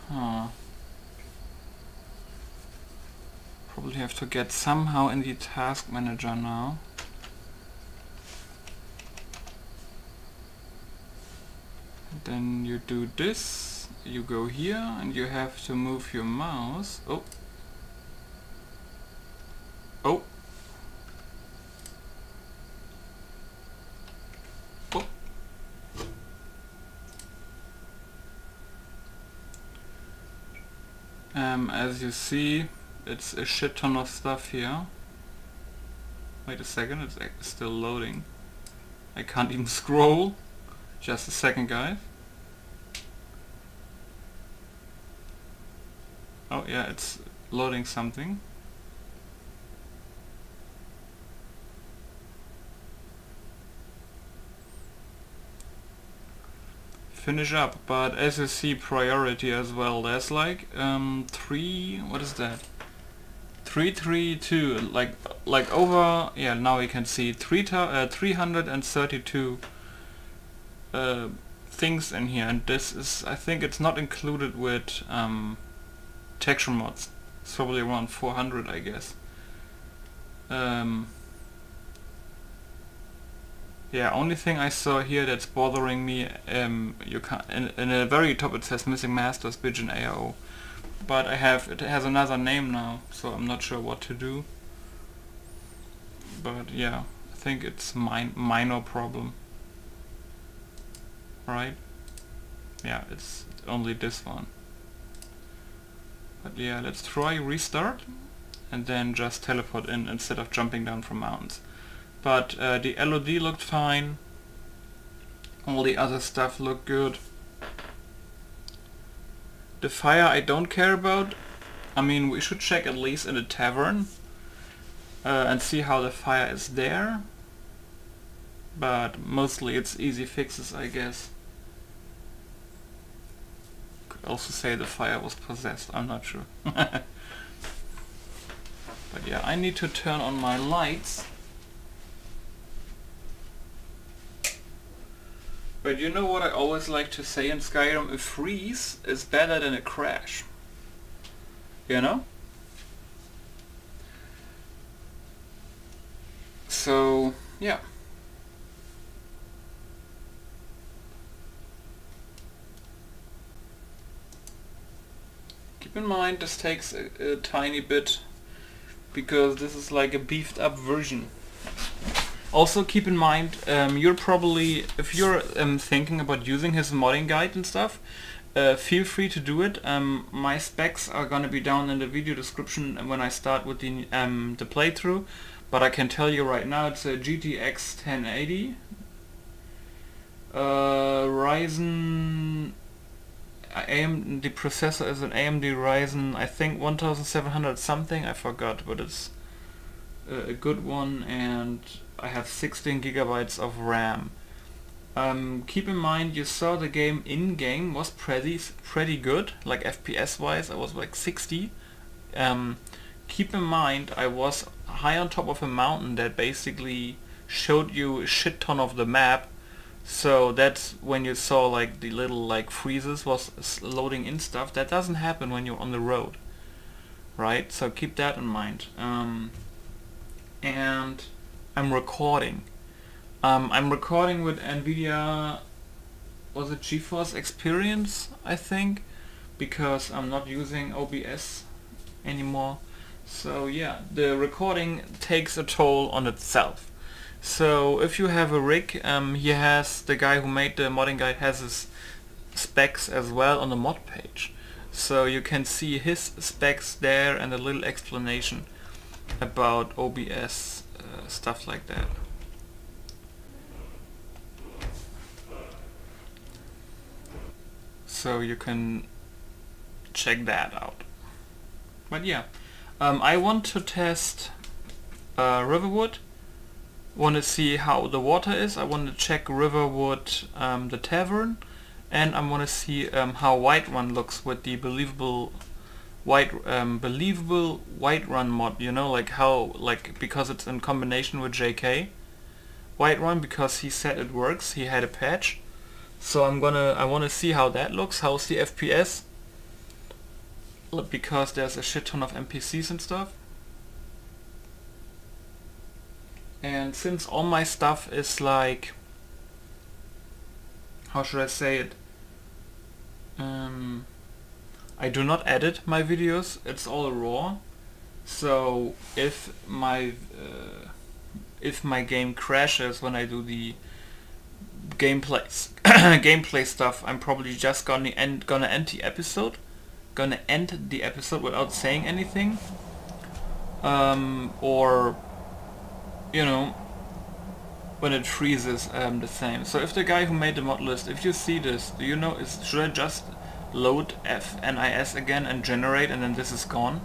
Huh. Probably have to get somehow in the task manager now. And then you do this, you go here and you have to move your mouse. Oh. Oh. Oh. As you see, it's a shit ton of stuff here. Wait a second, it's still loading. I can't even scroll. Just a second, guys. Oh yeah, it's loading something. Finish up, but as you see, priority as well. There's like what is that? 332, like over, yeah, now you can see 332 things in here, and this is, I think it's not included with texture mods. It's probably around 400, I guess. Yeah, only thing I saw here that's bothering me, you can't, in the very top it says missing masters, bitch and AO. But it has another name now, so I'm not sure what to do. But yeah, I think it's minor problem. Right? Yeah, it's only this one. But yeah, let's try restart and then just teleport in instead of jumping down from mountains. But the LOD looked fine. All the other stuff looked good. The fire I don't care about. I mean, we should check at least in the tavern and see how the fire is there. But mostly it's easy fixes, I guess. Could also say the fire was possessed, I'm not sure. But yeah, I need to turn on my lights. But you know what I always like to say in Skyrim? A freeze is better than a crash. You know? So, yeah. Keep in mind this takes a tiny bit, because this is like a beefed up version. Also keep in mind, you're probably, if you're thinking about using his modding guide and stuff, feel free to do it. My specs are gonna be down in the video description when I start with the playthrough, but I can tell you right now it's a GTX 1080, Ryzen, the processor is an AMD Ryzen, I think 1700 something, I forgot, but it's a good one, and I have 16 gigabytes of RAM. Keep in mind, you saw the game in-game was pretty good, like FPS wise. I was like 60. Keep in mind, I was high on top of a mountain that basically showed you a shit ton of the map. So that's when you saw like the little like freezes was loading in stuff. That doesn't happen when you're on the road, right? So keep that in mind. And I'm recording. I'm recording with Nvidia, was it Geforce Experience, I think, because I'm not using OBS anymore. So yeah, the recording takes a toll on itself. So if you have a rig, the guy who made the modding guide has his specs as well on the mod page. So you can see his specs there and a little explanation about OBS, stuff like that. So you can check that out. But yeah, I want to test Riverwood. Want to see how the water is. I want to check Riverwood, the tavern, and I want to see how Whiterun looks with the believable Whiterun mod. You know, like how, like, because it's in combination with JK Whiterun, because he said it works. He had a patch. So I want to see how that looks. How's the FPS? Because there's a shit ton of NPCs and stuff. And since all my stuff is like, how should I say it? I do not edit my videos. It's all raw. So if my game crashes when I do the gameplay stuff, I'm probably just gonna end the episode. Gonna end the episode without saying anything. Or, you know, when it freezes, the same. So if the guy who made the mod list, if you see this, do you know, should I just load FNIS again and generate, and then this is gone?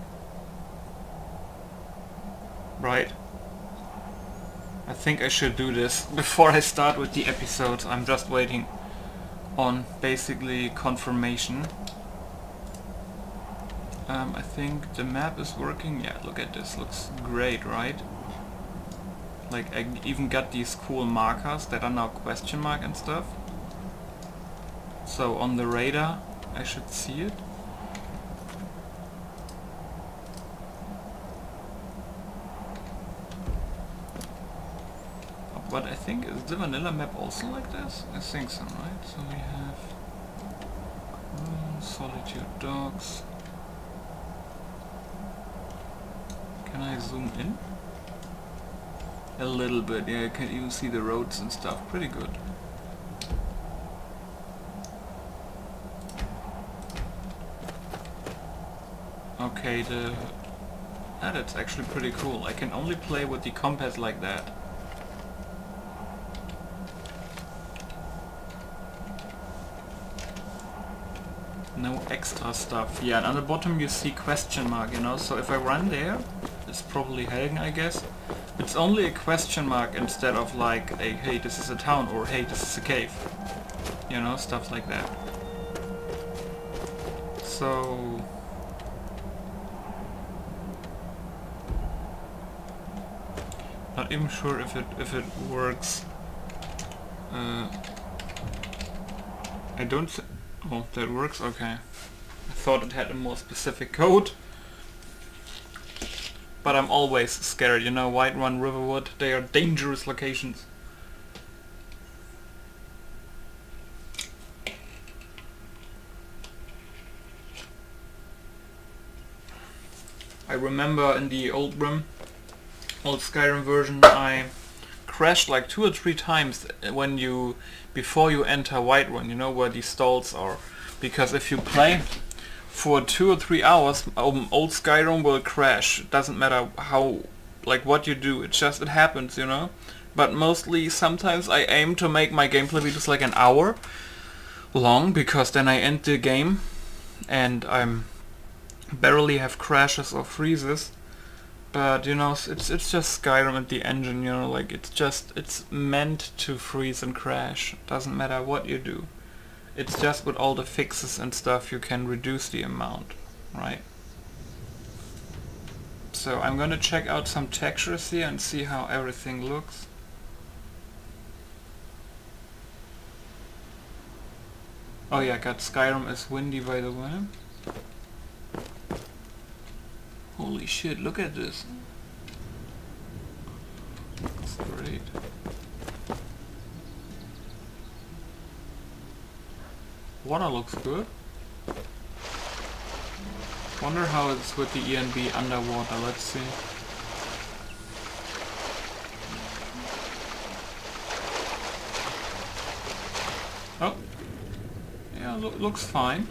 Right? I think I should do this before I start with the episodes. I'm just waiting on basically confirmation. I think the map is working. Yeah, look at this. Looks great, right? Like, I even got these cool markers that are now question mark and stuff. So on the radar I should see it. But I think, is the vanilla map also like this? I think so, right? So we have Solitude Dogs. Can I zoom in? A little bit, yeah, you can even see the roads and stuff. Pretty good. Okay, that's actually pretty cool. I can only play with the compass like that. No extra stuff. Yeah, and on the bottom you see question mark, you know, so if I run there, it's probably Helgen, I guess. It's only a question mark instead of like a, hey, this is a town, or hey, this is a cave. You know, stuff like that. So... not even sure if it works. I don't... oh, that works? Okay. I thought it had a more specific code. But I'm always scared, you know, Whiterun, Riverwood, they are dangerous locations. I remember in the old Skyrim version, I crashed like 2 or 3 times when before you enter Whiterun, you know, where the stalls are. Because if you play for 2 or 3 hours, old Skyrim will crash. It doesn't matter how, like, what you do, it happens, you know. But mostly, sometimes I aim to make my gameplay videos like an hour long, because then I end the game and I'm barely have crashes or freezes. But, you know, it's just Skyrim and the engine, you know, like, it's meant to freeze and crash. Doesn't matter what you do. It's just with all the fixes and stuff you can reduce the amount, right? So I'm gonna check out some textures here and see how everything looks. Oh yeah, got Skyrim is windy, by the way. Holy shit, look at this. That's great. Water looks good. Wonder how it's with the ENB underwater, let's see. Oh. Yeah, looks fine.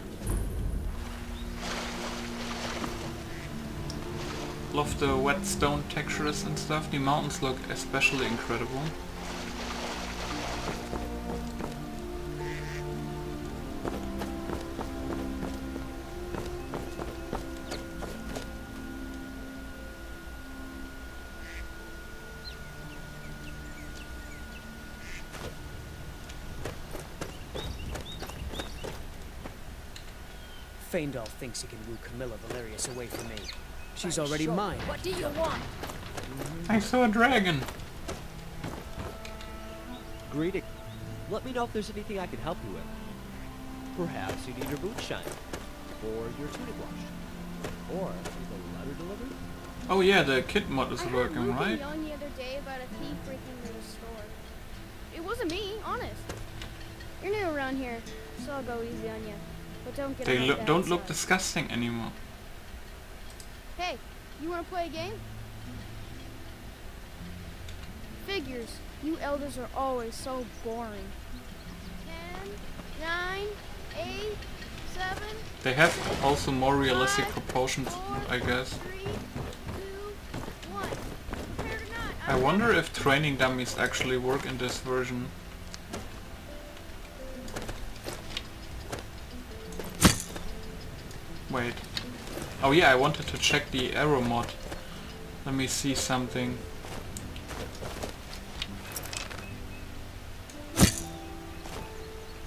Love the wet stone textures and stuff. The mountains look especially incredible. Faendal thinks he can woo Camilla Valerius away from me. She's already mine. What do you want? I saw a dragon. Greeting. Let me know if there's anything I can help you with. Perhaps you need your boots shined, or your tunic washed, or need a letter delivered. Oh yeah, the kit mod is I working, heard Luke right? yelling the other day about a thief breaking into the store. It wasn't me, honest. You're new around here, so I'll go easy on you. But don't get They on my bad don't look side. disgusting anymore. Hey, you wanna play a game? Figures. You elders are always so boring. 10, 9, 8, 7. They have also more realistic 5, proportions, 4, I guess. 3, 2, 1. Prepare to not. I wonder if training dummies actually work in this version. Wait. Oh yeah, I wanted to check the arrow mod. Let me see something.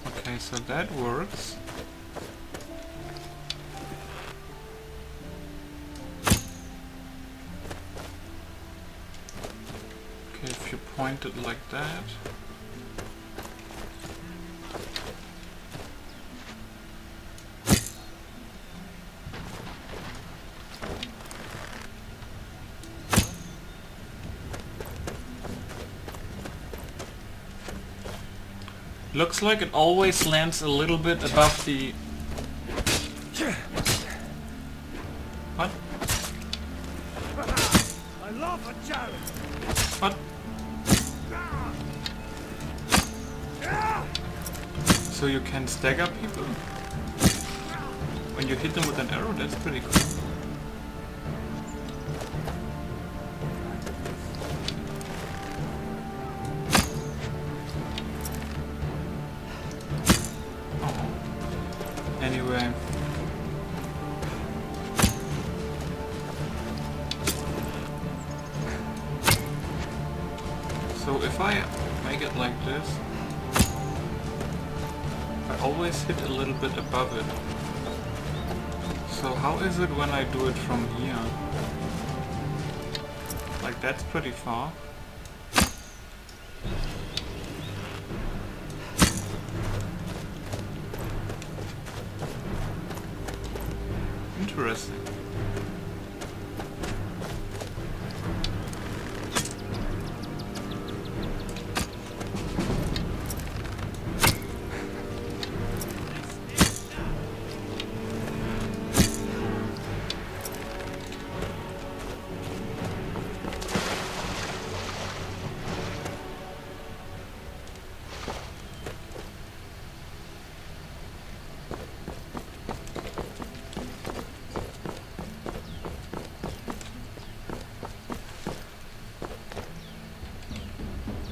Okay, so that works. Okay, if you point it like that. Looks like it always lands a little bit above the... What? I love a challenge. What? So you can stagger people? When you hit them with an arrow, that's pretty cool. Anyway. So if I make it like this, I always hit a little bit above it. So how is it when I do it from here? Like that's pretty far. Interesting.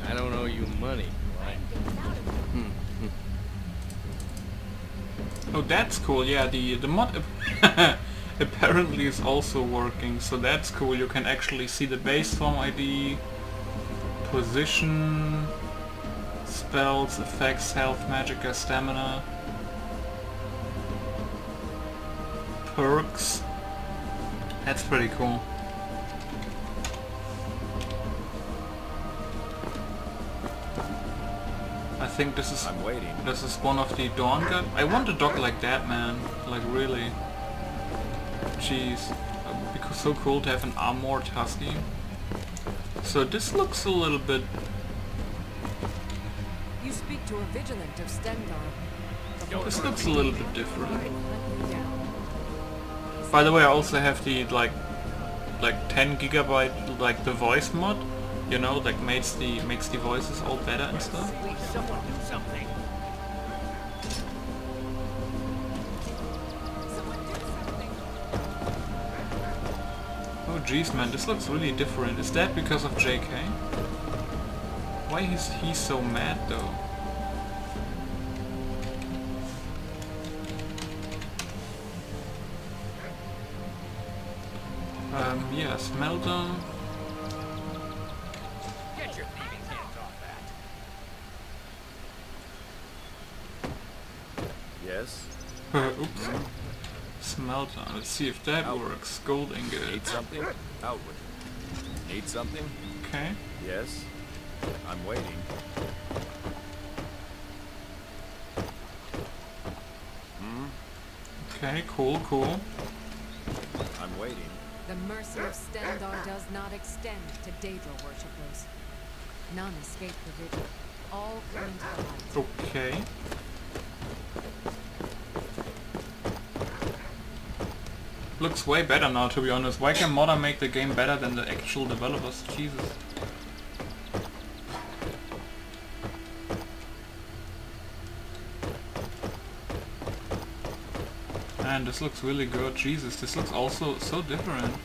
I don't owe you money. Oh, that's cool. Yeah, the mod apparently is also working, so that's cool. You can actually see the base form ID, position, spells, effects, health, magicka, stamina, perks. That's pretty cool. I think this is I'm waiting. this is one of the Dawn gun. I want a dog like that, man. Like really. Jeez. It'd be so cool to have an armored husky. So this looks a little bit... You speak to a vigilant of Stendar. This looks a little bit different. By the way, I also have the like 10 gigabyte like the voice mod. You know, like makes the voices all better and stuff. Please, someone do something. Oh Jeez man, this looks really different. Is that because of JK? Why is he so mad though? Yeah, smelter. Get your thieving hands off that. Yes? Oops. Smelter. Let's see if that works. Gold ingot. Need something? Outward. Need something? Okay. Yes? I'm waiting. Okay, cool, cool. I'm waiting. The mercy of Stendar does not extend to Daedra worshippers. None escape the vigil. All come into the light. Okay. Looks way better now, to be honest. Why can modder make the game better than the actual developers? Jesus. Man, this looks really good. Jesus, this looks also so different.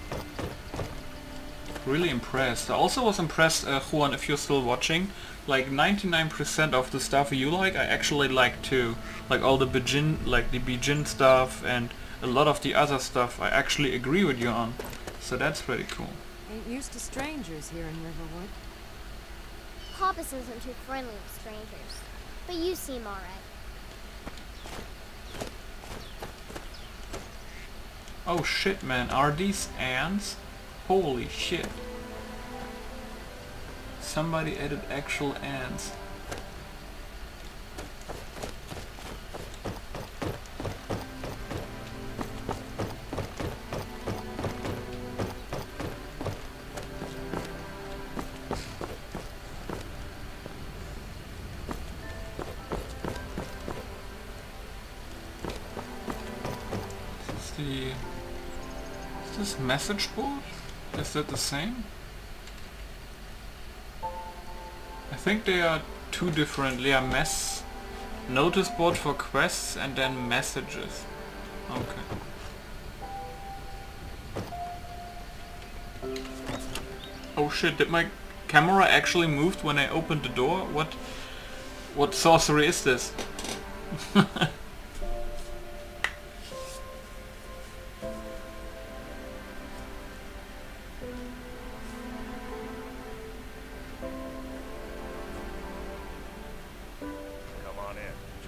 Really impressed. I also was impressed, Juan, if you're still watching. Like 99% of the stuff you like, I actually like too. Like all the Bijin stuff and a lot of the other stuff I actually agree with you on. So that's pretty cool. Ain't used to strangers here in Riverwood. Hoppus isn't too friendly with strangers, but you seem alright. Oh shit man, are these ants? Holy shit. Somebody added actual ants. Is this message board? Is that the same? I think they are two different. They are notice board for quests and then messages. Okay. Oh shit, did my camera actually moved when I opened the door? What sorcery is this?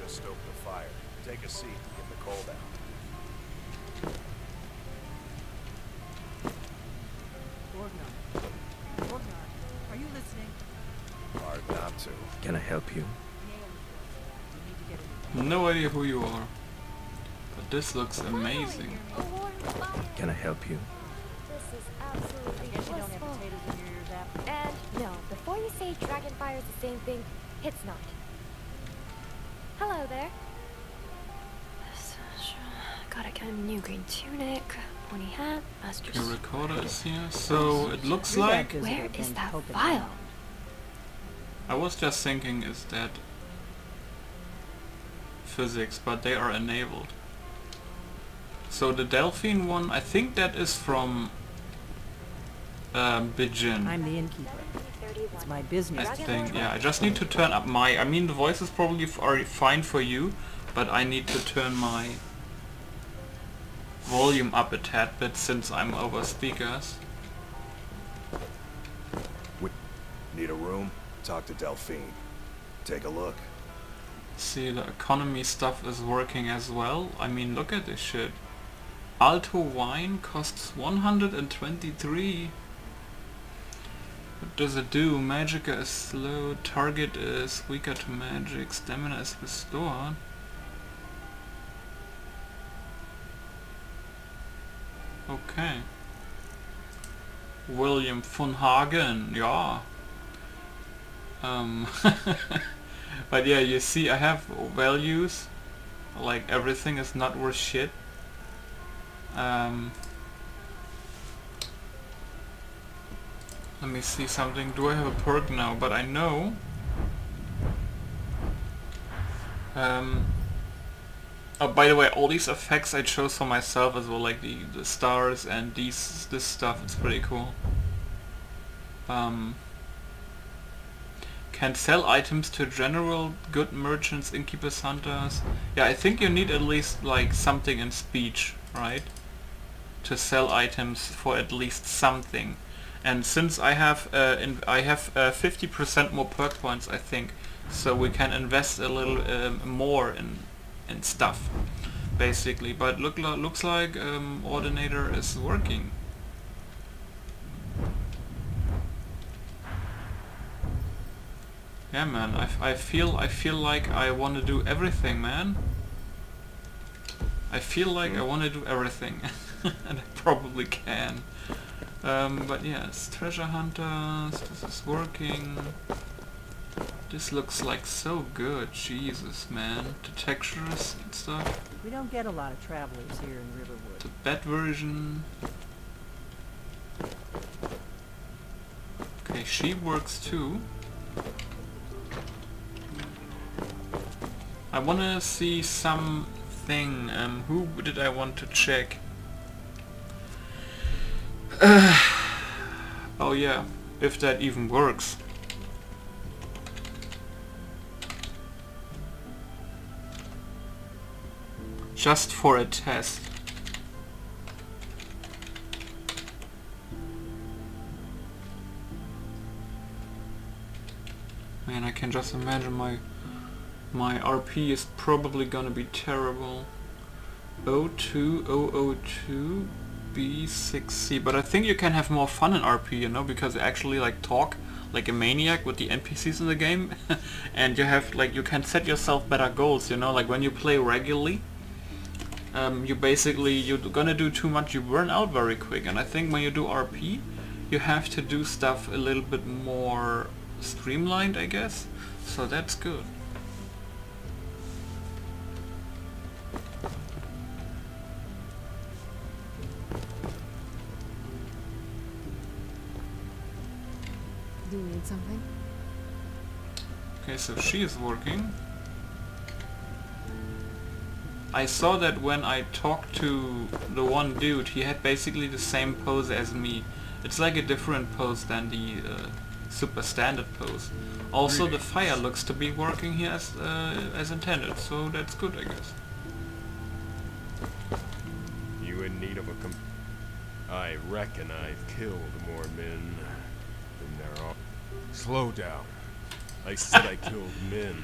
Stoke the fire. Take a seat and get the cold out. Borgnar, are you listening? Hard not to. Can I help you? No idea who you are. But this looks amazing. Can I help you? This is absolutely blissful. And no, before you say Dragonfire is the same thing, it's not. Hello there. Got a kind of new green tunic, pointy hat, master's. The recorder is here, so it looks like... Where is that file? I was just thinking, is that physics, but they are enabled. So the Delphine one, I think that is from Bijin. I'm the innkeeper. It's my business. I think, yeah, I just need to turn up my... I mean, the voices probably are fine for you, but I need to turn my volume up a tad bit since I'm over speakers. Need a room? Talk to Delphine. Take a look. See, the economy stuff is working as well. I mean, look at this shit. Alto wine costs 123. What does it do? Magicka is slow, target is weaker to magic, stamina is restored. Okay. William von Hagen, yeah. But yeah, you see I have values, like everything is not worth shit. Let me see something. Do I have a perk now? But I know... Oh, by the way, all these effects I chose for myself as well, like the stars and this stuff. It's pretty cool. Can sell items to general good merchants, innkeepers, hunters. Yeah, I think you need at least like something in speech, right? To sell items for at least something. And since I have 50% more perk points, I think, so we can invest a little more in stuff, basically. But looks like Ordinator is working. Yeah, man. I feel like I want to do everything, man. I feel like I want to do everything, and I probably can. But yes, treasure hunters. This is working. This looks like so good. Jesus, man. The textures and stuff. We don't get a lot of travelers here in Riverwood. The bed version. Okay, she works too. I wanna see something. Who did I want to check? Oh yeah, if that even works. Just for a test. Man, I can just imagine my RP is probably gonna be terrible. 02002 B6C, but I think you can have more fun in RP, you know, because you actually like talk like a maniac with the NPCs in the game, and you have like you can set yourself better goals, you know, like when you play regularly. You're gonna do too much, you burn out very quick, and I think when you do RP, you have to do stuff a little bit more streamlined, I guess. So that's good. Do you need something? Okay, so she is working. I saw that when I talked to the one dude, he had basically the same pose as me. It's like a different pose than the super standard pose. Also, the fire looks to be working here as intended, so that's good, I guess. You in need of a I reckon I've killed more men than there are. Slow down. I said I killed men.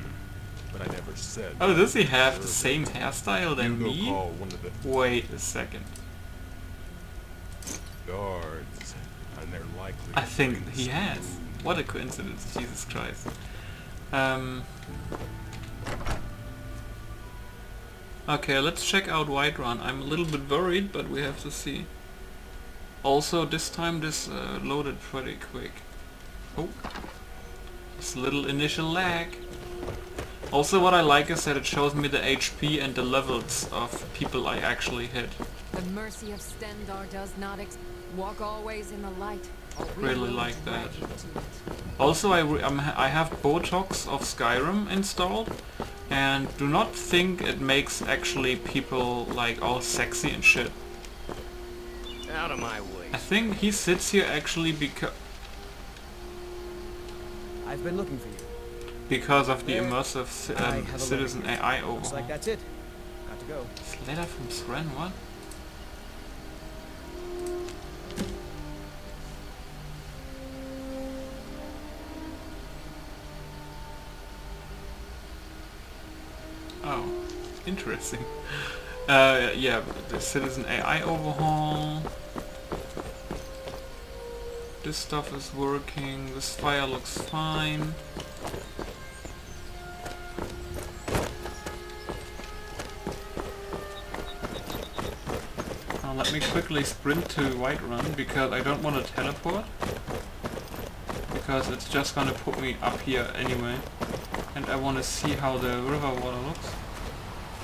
But I never said. Oh, does he have the same hairstyle than me? Call one of the Wait a second. Guards, and they're likely. I think he has. What a coincidence! Jesus Christ. Okay, let's check out Whiterun. I'm a little bit worried, but we have to see. Also, this time this loaded pretty quick. Oh, this little initial lag. Also, what I like is that it shows me the HP and the levels of people I actually hit. The mercy of Stendar does not walk always in the light. Really like that. Also, I have Botox of Skyrim installed, and do not think it makes actually people like all sexy and shit. Out of my way. I think he sits here actually because I've been looking for you. Because of the immersive citizen AI overhaul. Looks like that's it. Got to go. This letter from Sren, what? Oh, interesting. Yeah, the citizen AI overhaul. This stuff is working. This fire looks fine. Now let me quickly sprint to Whiterun because I don't want to teleport. Because it's just gonna put me up here anyway. And I want to see how the river water looks.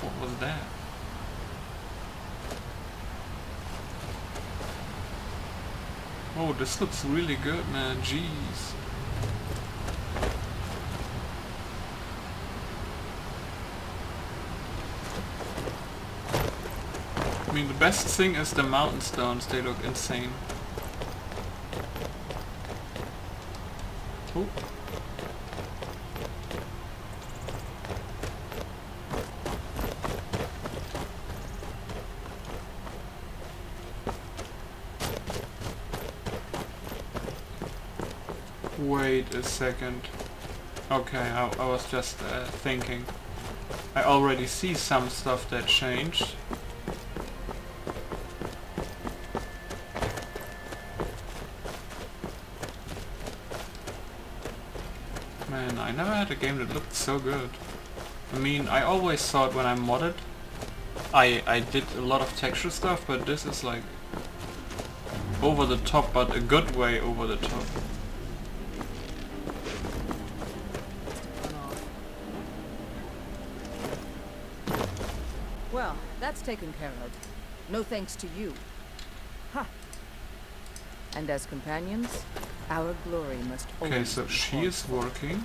What was that? Oh, this looks really good, man. Jeez. mean, the best thing is the mountain stones, they look insane. Oh. Wait a second. Okay, I was just thinking. I already see some stuff that changed. Man, I never had a game that looked so good. I mean, I always thought when I modded, I did a lot of texture stuff, but this is like over the top, but a good way over the top. Well, that's taken care of. No thanks to you. Ha! And as companions, our glory must always Okay, so she is working.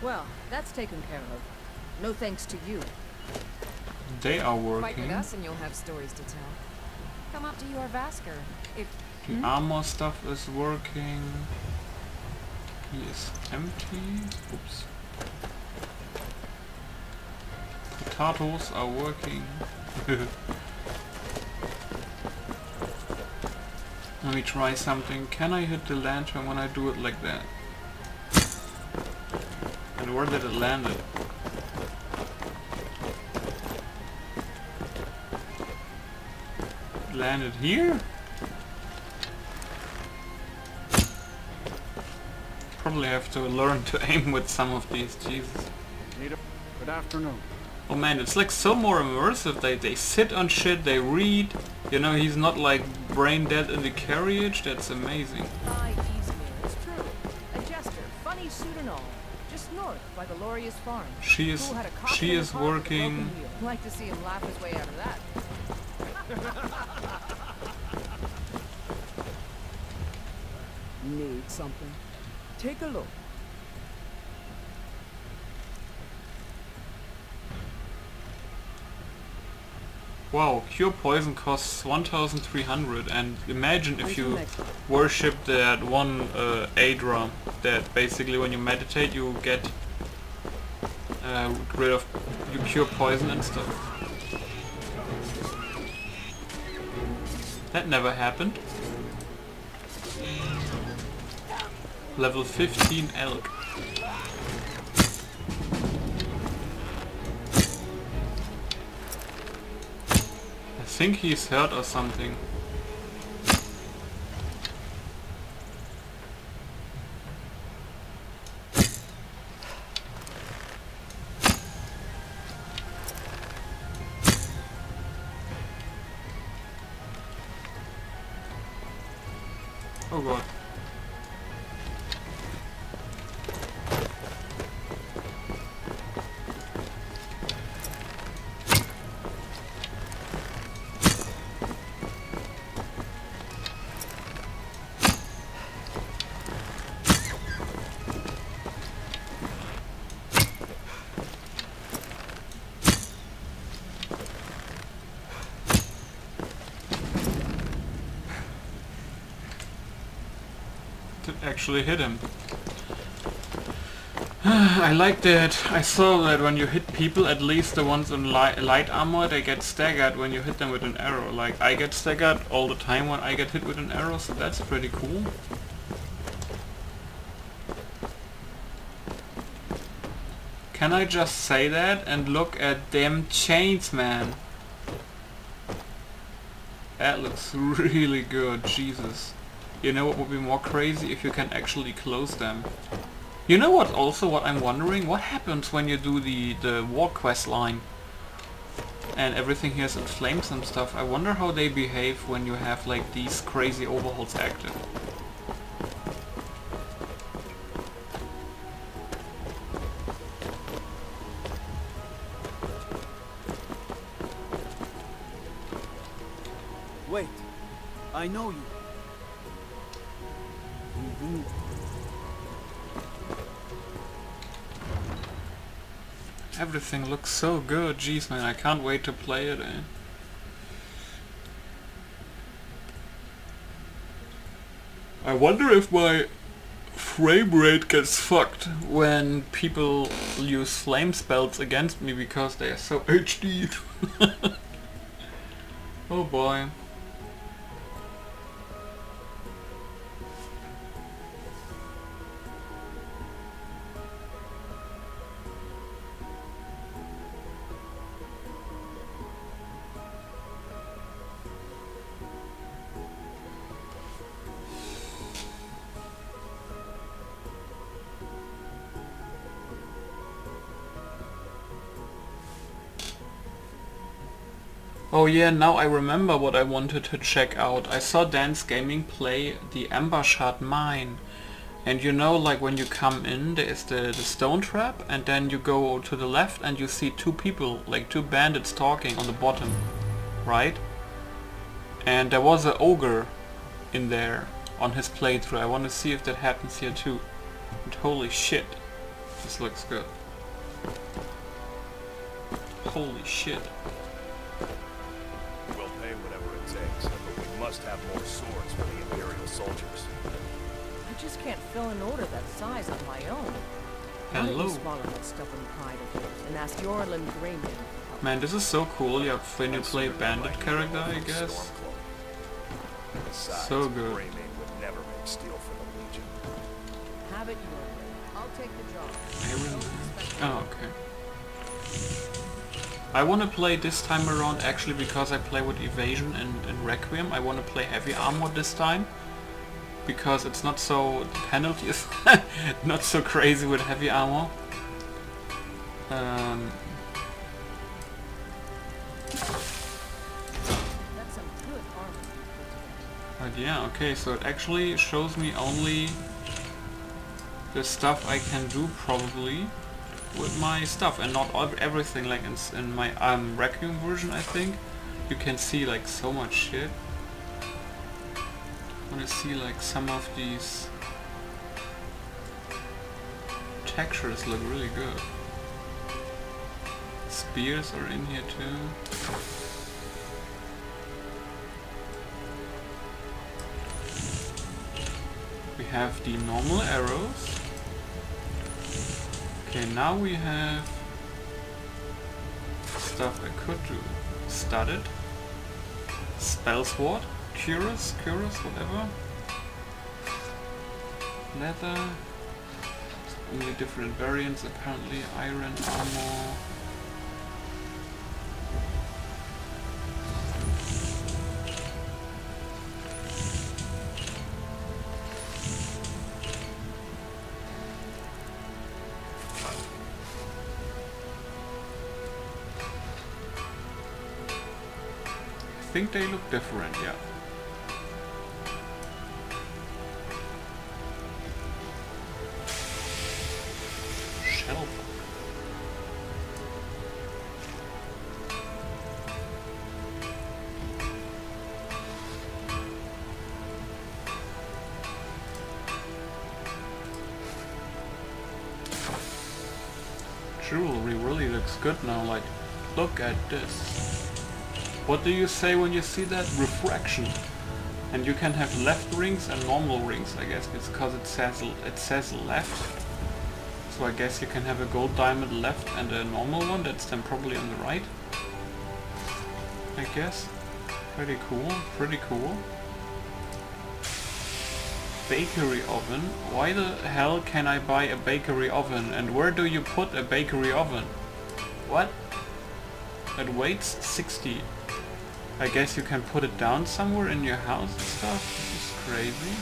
Well, that's taken care of. No thanks to you. They are Fight with working. us and you'll have stories to tell. Come up to your Vasker. If The armor stuff is working. He is empty. Oops. Potatoes are working. Let me try something. Can I hit the lantern when I do it like that? And where did it land it? It landed here? Probably have to learn to aim with some of these, Jesus. Good afternoon. Oh man, it's like so more immersive. They sit on shit, they read. You know, he's not like brain dead in the carriage. That's amazing. Hi, Eastmere. It's true. A jester, funny suit and all. Just north by the Lorius farm. She is working. I'd like to see him laugh his way out of that. Need something? Take a look. Wow, cure poison costs 1,300, and imagine if you worship that one Adra, that basically when you meditate you get rid of, you cure poison and stuff. That never happened. Level 15 elk. I think he's hurt or something. Oh god. Actually hit him. I like that. I saw that when you hit people, at least the ones in light armor, they get staggered when you hit them with an arrow. Like, I get staggered all the time when I get hit with an arrow, so that's pretty cool. Can I just say that and look at them chains, man? That looks really good, Jesus. You know what would be more crazy? If you can actually close them. You know what also, what I'm wondering? What happens when you do the war quest line? And everything here is in flames and stuff. I wonder how they behave when you have like these crazy overhauls active. Wait, I know you. Everything looks so good, jeez man, I can't wait to play it, eh? I wonder if my frame rate gets fucked when people use flame spells against me because they are so HD. Oh boy. Oh yeah, now I remember what I wanted to check out. I saw Dance Gaming play the Amber Shard mine. And you know, like when you come in, there is the stone trap, and then you go to the left and you see two people, like two bandits talking on the bottom, right? And there was an ogre in there on his playthrough. I want to see if that happens here too. And holy shit, this looks good. Holy shit. Must have more swords for the Imperial soldiers. I just can't fill an order that size on my own. Why don't you swallow that stubborn pride of yours and ask Yorlin Grayman? Man, this is so cool. Yeah, when you play bandit character, I guess. So good. Grayman would never make steel for the Legion. Have it your way. I'll take the job. Oh, okay. I want to play this time around actually because I play with Evasion and Requiem. I want to play heavy armor this time because it's not so, the penalty is not so crazy with heavy armor. That's some good armor. But yeah, okay, so it actually shows me only the stuff I can do probably with my stuff, and not everything. Like in my Requiem version, I think you can see like so much shit. I want to see like some of these textures look really good. Spears are in here too. We have the normal arrows. Okay, now we have stuff I could do. Studded, Spell Sword, Cuirass, whatever. Leather, only different variants apparently. Iron armor. I think they look different, yeah. Shadowplay. Jewelry really looks good now, like, look at this. What do you say when you see that? Refraction. And you can have left rings and normal rings, I guess. It's because it says left. So I guess you can have a gold diamond left and a normal one. That's then probably on the right. I guess. Pretty cool. Pretty cool. Bakery oven. Why the hell can I buy a bakery oven? And where do you put a bakery oven? What? It weighs 60. I guess you can put it down somewhere in your house and stuff. This is crazy.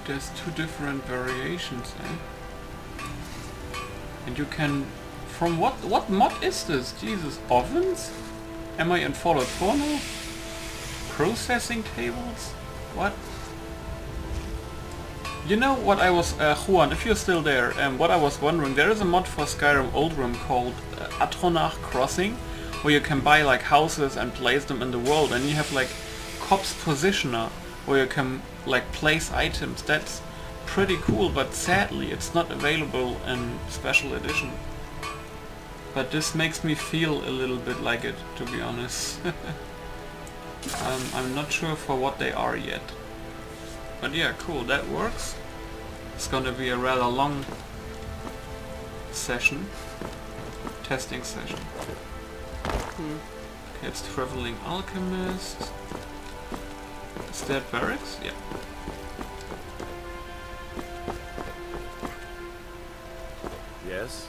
There's two different variations, eh? And you can... From what mod is this? Jesus, ovens? Am I in Fallout 4 now? Processing tables? What? You know what I was... Juan, if you're still there, what I was wondering, there is a mod for Skyrim Old Rim called Atronach Crossing, where you can buy like houses and place them in the world, and you have like Cops Positioner, where you can like place items. That's pretty cool, but sadly it's not available in Special Edition. But this makes me feel a little bit like it, to be honest. I'm not sure for what they are yet. But yeah, cool, that works. It's gonna be a rather long session. Testing session. Okay, it's Traveling Alchemist. Is that barracks? Yeah. Yes?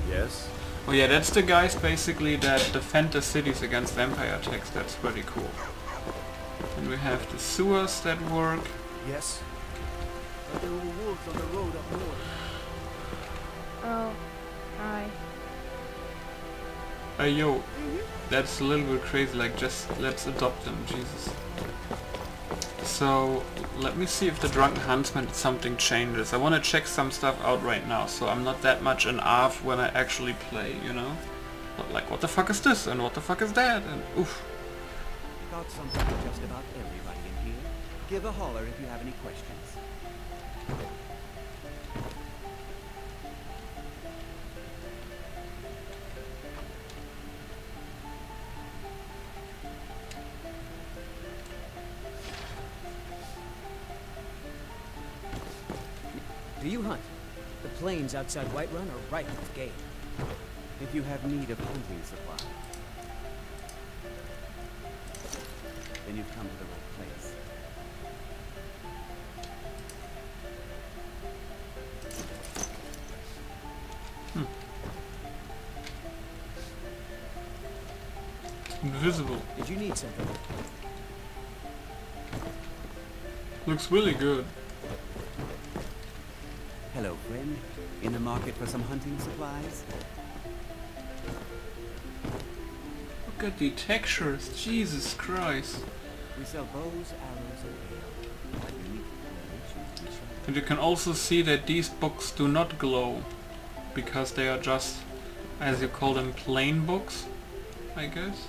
Yes? Oh yeah, that's the guys basically that defend the cities against vampire attacks. That's pretty cool. And we have the sewers that work. Yes? There were wolves on the road up north. Oh, hi. Hey yo, that's a little bit crazy, like just let's adopt them, Jesus. So, let me see if the Drunken Huntsman something changes. I want to check some stuff out right now, so I'm not that much an ARF when I actually play, you know? But like, what the fuck is this, and what the fuck is that, and oof. Got something for just about everybody in here. Give a holler if you have any questions. Do you hunt? The plains outside Whiterun are ripe with game. If you have need of hunting supply, then you've come to the right place. Invisible. Did you need something? Looks really good. Hello, friend. In the market for some hunting supplies? Look at the textures, Jesus Christ. We sell bows, arrows, and ale. A unique combination of each other. And you can also see that these books do not glow, because they are just, as you call them, plain books, I guess.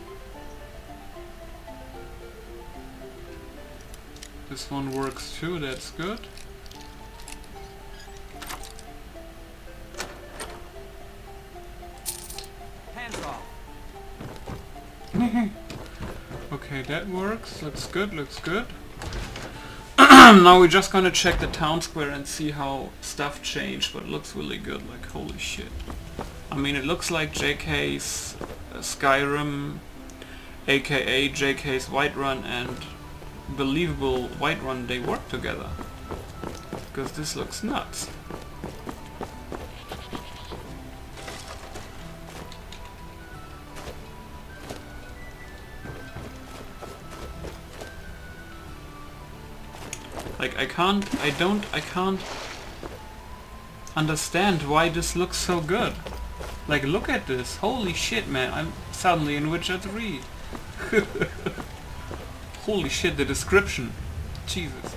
This one works too, that's good. Okay, that works. Looks good, looks good. Now we're just gonna check the town square and see how stuff changed, but it looks really good, like holy shit. I mean, it looks like JK's Skyrim, aka JK's Whiterun and believable Whiterun, they work together. Because this looks nuts. Like, I can't understand why this looks so good. Like, look at this. Holy shit, man. I'm suddenly in Witcher 3. Holy shit, the description. Jesus.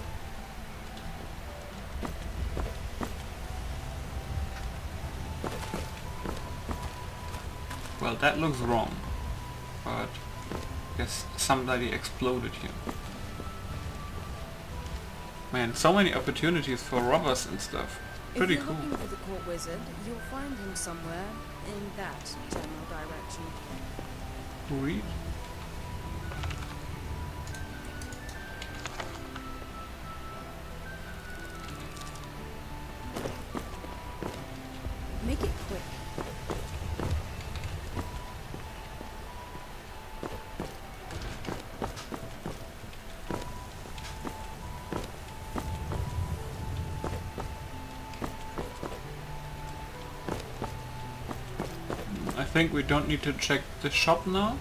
Well, that looks wrong. But I guess somebody exploded here. Man, so many opportunities for robbers and stuff. Pretty cool. If you're looking for the court wizard, you'll find him somewhere in that general direction. Read. Make it quick. I think we don't need to check the shop now.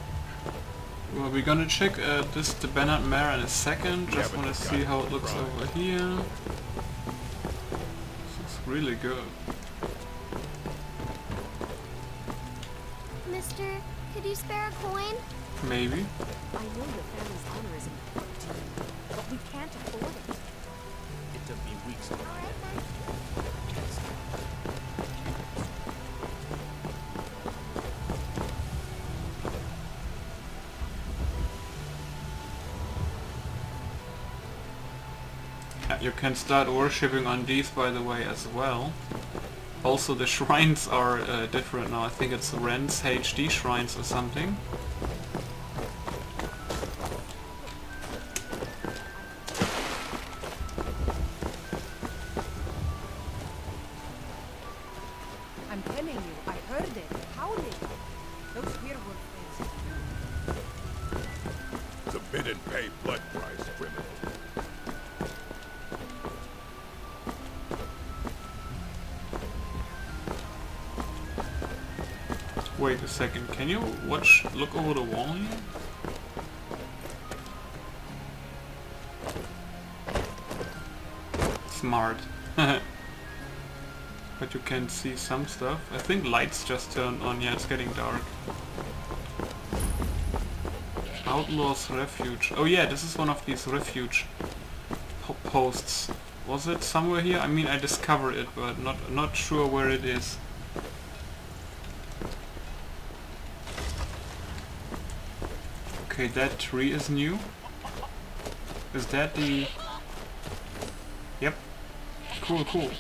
Well, we're gonna check the Bernard Mare in a second. Just want to see how it looks over here. This looks really good. Mister, could you spare a coin? Maybe. I know your family's honor is important to you, but we can't afford it. It took me weeks to find it. You can start worshipping on these, by the way, as well. Also, the shrines are different now. I think it's Ren's HD shrines or something. Wait a second, can you look over the wall here? Smart. But you can see some stuff. I think lights just turned on. Yeah, it's getting dark. Outlaw's Refuge. Oh yeah, this is one of these refuge posts. Was it somewhere here? I mean, I discovered it, but not sure where it is. Okay, that tree is new. Is that the... Yep. Cool, cool.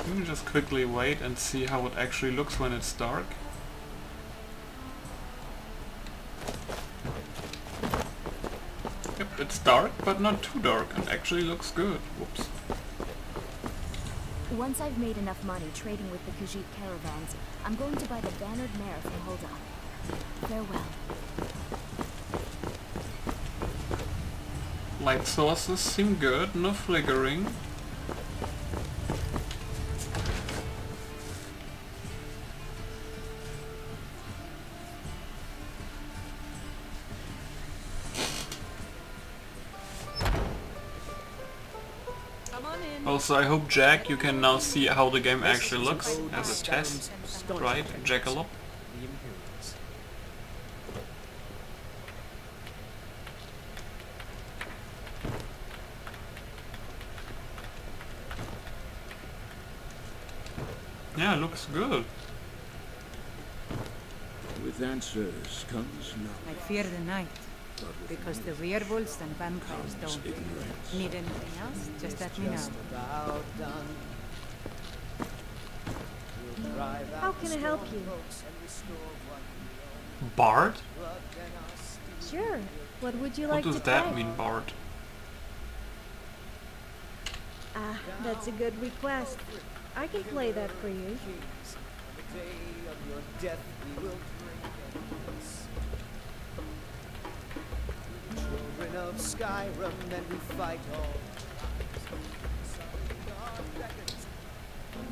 Let me just quickly wait and see how it actually looks when it's dark. Yep, it's dark, but not too dark, and actually looks good. Whoops. Once I've made enough money trading with the Khajiit caravans, I'm going to buy the bannered mare from Hulda. Farewell. Light sources seem good, no flickering. Also, I hope, Jack, you can now see how the game actually looks as a test, right, Jackalope? Yeah, it looks good. With answers comes knowledge. I fear the night, because the werewolves and vampires don't. Need anything else? Just let me know. How can I help you? Bard? Sure. What would you What like to does play? that mean, Bard? Ah, that's a good request. I can play that for you. Children of Skyrim, and we fight all.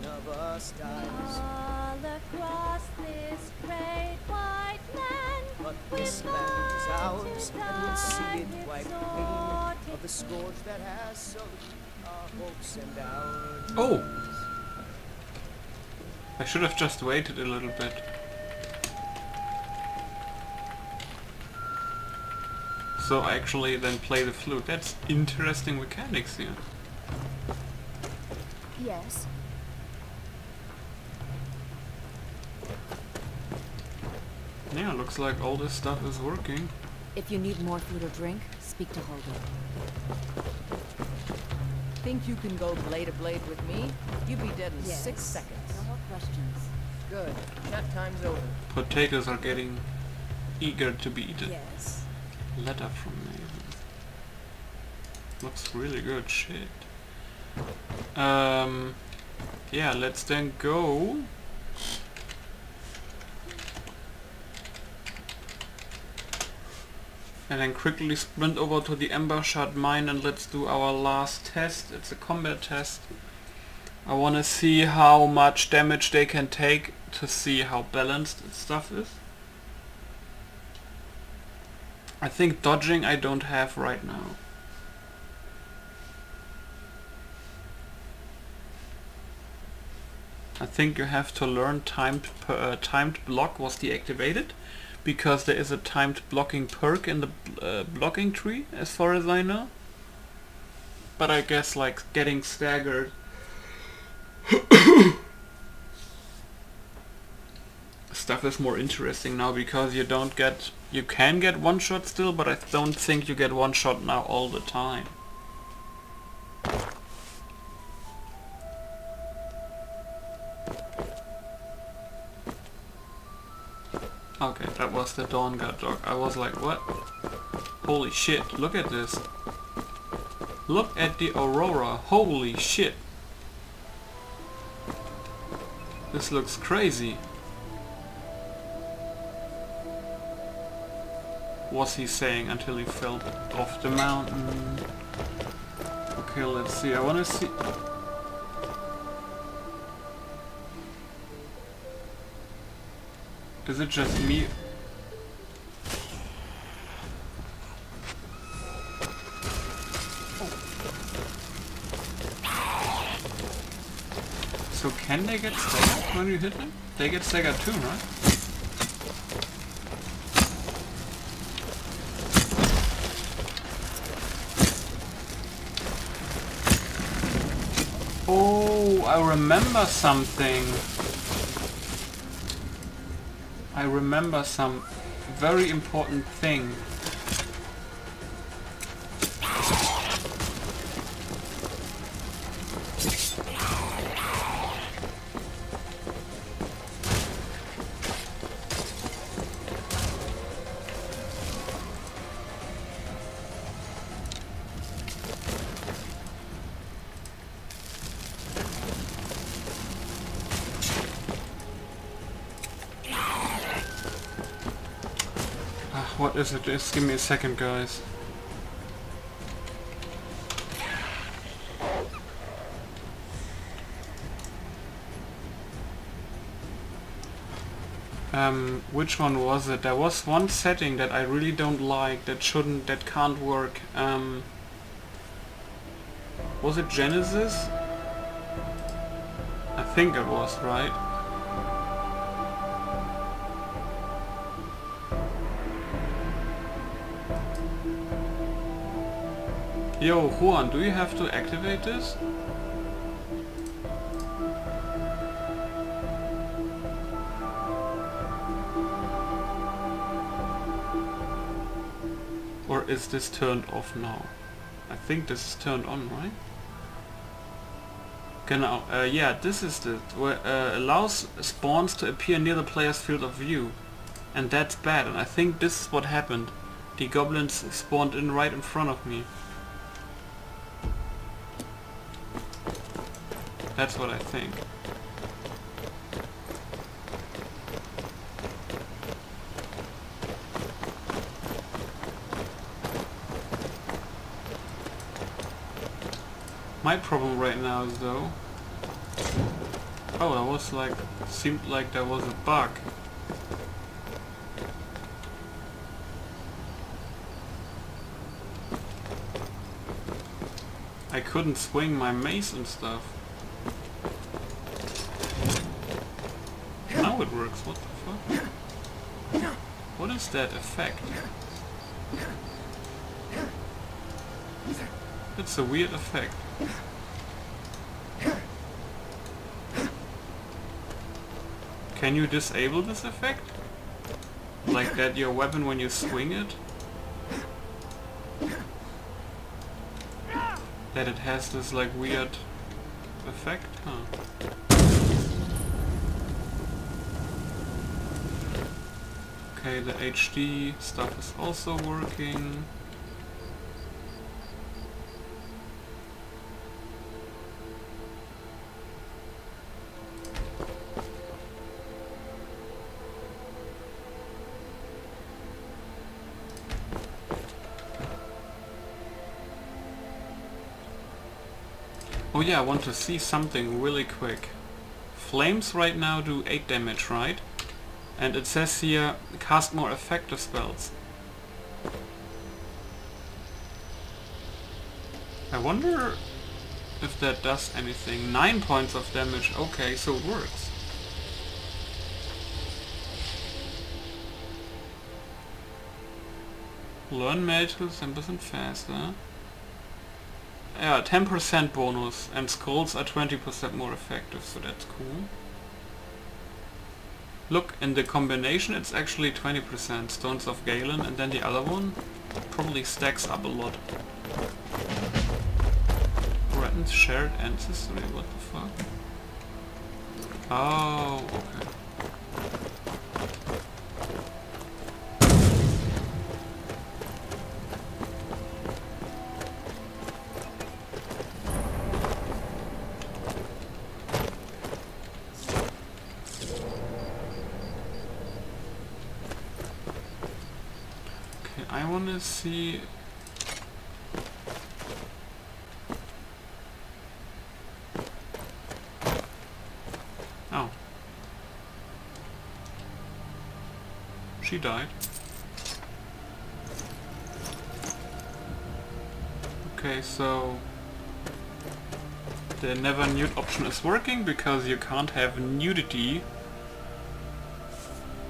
None of us dies. All across this great white land, But this land is ours, and we'll see it wiped clean of the scourge that has sullied our hopes and ours. Oh! I should have just waited a little bit. So actually then play the flute. That's interesting mechanics here. Yes. Yeah, looks like all this stuff is working. If you need more food or drink, speak to Hulda. Think you can go blade to blade with me? You'd be dead in Yes. 6 seconds. No more questions. Good. Chat time's over. Potatoes are getting eager to be eaten. Yes. Letter from me. Looks really good, shit. Yeah, let's then go. And then quickly sprint over to the Ember Shard mine and let's do our last test. It's a combat test. I want to see how much damage they can take to see how balanced its stuff is. I think dodging I don't have right now. I think you have to learn timed block was deactivated, because there is a timed blocking perk in the blocking tree, as far as I know. But I guess like getting staggered stuff is more interesting now, because you can get one shot still, but I don't think you get one shot now all the time. Okay, that was the Dawn Guard dog. I was like, what? Holy shit, look at this. Look at the Aurora. Holy shit. This looks crazy. Was he saying until he fell off the mountain. Okay, let's see. I wanna see... Is it just me? So can they get staggered when you hit them? They get staggered too, right? Oh, I remember something. I remember some very important thing. What is it? Just give me a second, guys. Which one was it? There was one setting that I really don't like, that can't work. Was it Genesis? I think it was, right? Yo, Juan, do you have to activate this? Or is this turned off now? I think this is turned on, right? Genau, yeah, this is it. Where allows spawns to appear near the player's field of view. And that's bad, and I think this is what happened. The goblins spawned in right in front of me. That's what I think. My problem right now is though... Oh, that was like... seemed like there was a bug. I couldn't swing my mace and stuff. Now it works, what the fuck? What is that effect? It's a weird effect. Can you disable this effect? Like that your weapon when you swing it? That it has this like weird effect? Huh. Okay, the HD stuff is also working. Oh yeah, I want to see something really quick. Flames right now do 8 damage, right? And it says here, cast more effective spells. I wonder if that does anything. 9 points of damage, okay, so it works. Learn magical 10% faster. Yeah, 10% bonus, and scrolls are 20% more effective, so that's cool. Look, in the combination it's actually 20% Stones of Galen, and then the other one probably stacks up a lot. Threatened shared ancestry, what the fuck? Oh, okay. I want to see... she died. Okay, so the never nude option is working because you can't have nudity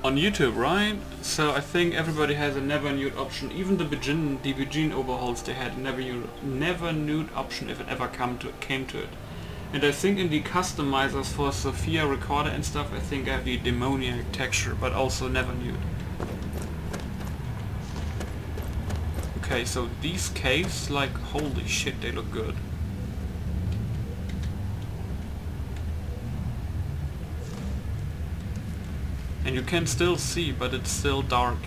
on YouTube, right? So I think everybody has a never nude option. Even the Nvidia overhauls, they had never nude option if it ever came to it. And I think in the customizers for Sophia recorder and stuff, I think I have the demoniac texture, but also never nude. Okay, so these caves, like, holy shit, they look good. And you can still see, but it's still dark.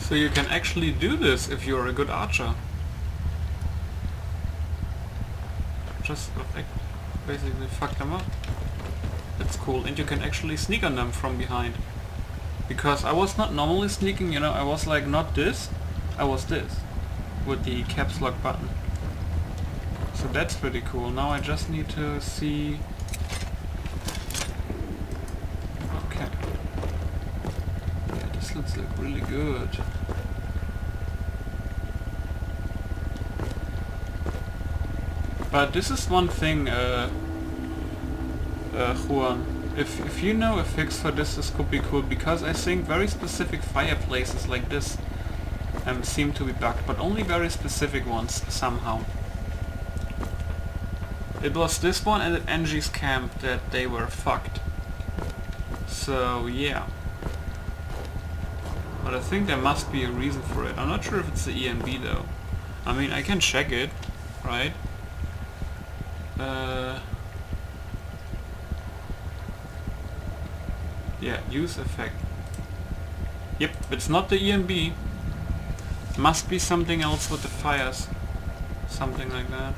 So you can actually do this if you're a good archer. Just basically fuck them up. That's cool. And you can actually sneak on them from behind. Because I was not normally sneaking, you know, I was like not this, I was this. With the caps lock button. So that's pretty cool. Now I just need to see... Okay. Yeah, this looks like really good. But this is one thing, Juan. If you know a fix for this, this could be cool, because I think very specific fireplaces like this seem to be bugged, but only very specific ones somehow. It was this one and at Angie's camp that they were fucked. So yeah. But I think there must be a reason for it. I'm not sure if it's the ENB though. I mean, I can check it, right? Yeah, use effect. Yep, it's not the ENB. Must be something else with the fires. Something like that.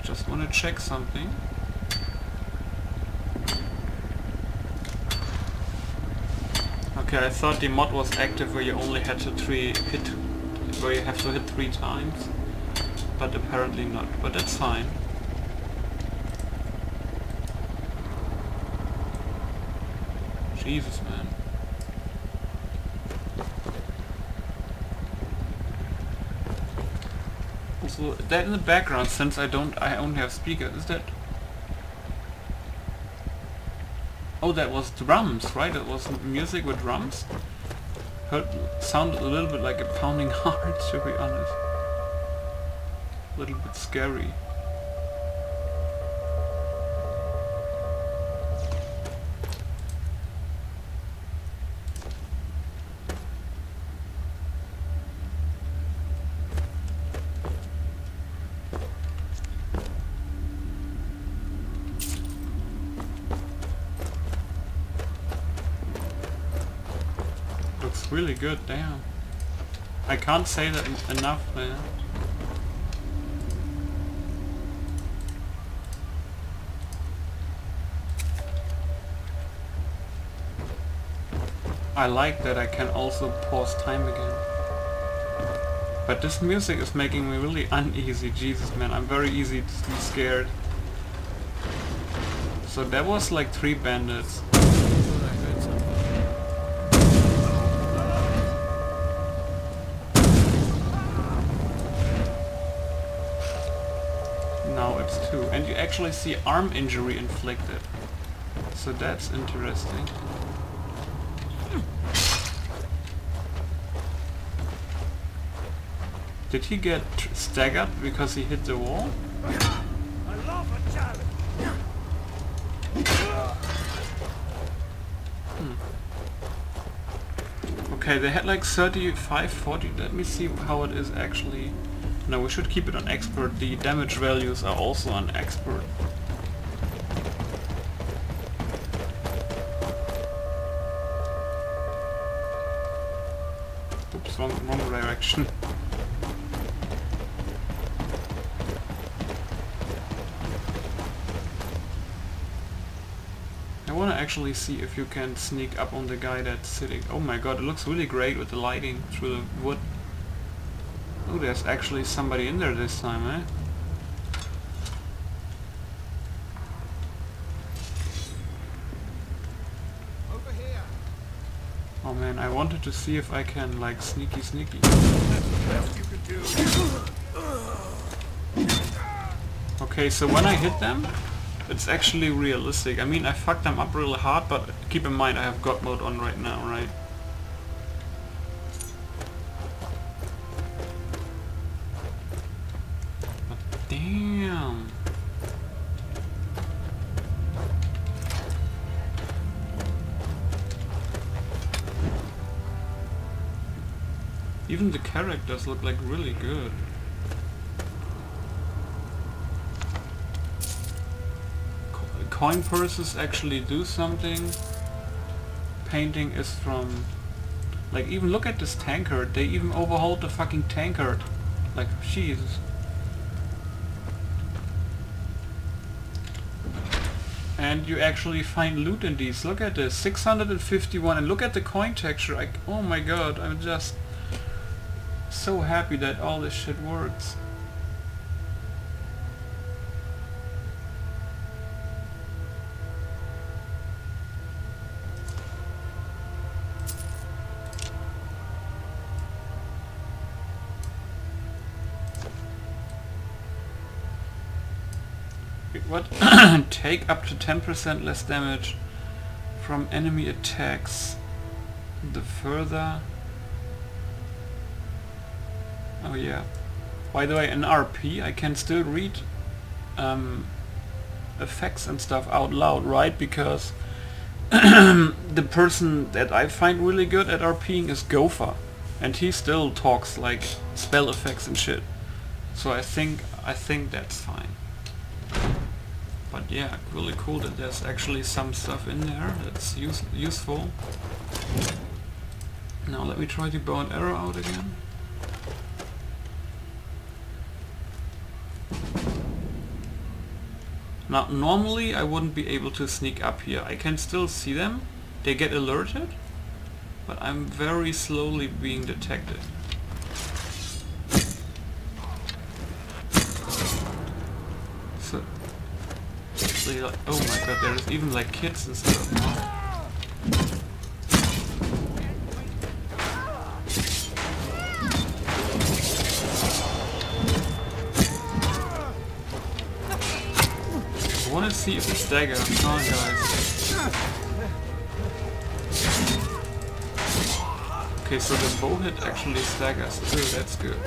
Just want to check something. Okay, I thought the mod was active where you only had to hit 3 times. But apparently not, but that's fine. Jesus, man. Also, that in the background, since I only have speakers, is that... Oh, that was drums, right? It was music with drums. Sounded a little bit like a pounding heart, to be honest. A little bit scary. Looks really good, damn. I can't say that enough, man. I like that I can also pause time again. But this music is making me really uneasy. Jesus, man, I'm very easy to be scared. So that was like 3 bandits. Now it's 2. And you actually see arm injury inflicted. So that's interesting. Did he get staggered because he hit the wall? I love a challenge. Okay, they had like 35, 40. Let me see how it is actually. No, we should keep it on expert. The damage values are also on expert. Oops, wrong direction. I want to actually see if you can sneak up on the guy that's sitting. Oh my god, it looks really great with the lighting through the wood. Oh, there's actually somebody in there this time, eh? Over here. Oh man, I wanted to see if I can like sneaky. That's the best you can do. Okay, so when I hit them, it's actually realistic. I mean, I fucked them up really hard, but keep in mind I have God mode on right now, right? But damn. Even the characters look like really good. Coin purses actually do something. Painting is from... Like, even look at this tankard. They even overhauled the fucking tankard. Like, Jesus. And you actually find loot in these. Look at this. 651. And look at the coin texture. Oh my god. I'm just so happy that all this shit works. What? Take up to 10% less damage from enemy attacks. The further... Oh yeah. By the way, in RP I can still read effects and stuff out loud, right? Because the person that I find really good at RPing is Gopher. And he still talks like spell effects and shit. So I think that's fine. But yeah, really cool that there's actually some stuff in there that's useful. Now let me try the bow and arrow out again. Now normally I wouldn't be able to sneak up here. I can still see them. They get alerted. But I'm very slowly being detected. So... Like, oh my god, there's even like kids and stuff. I want to see if it's dagger. Come on, guys. Okay, so the bow hit actually staggers too. That's good.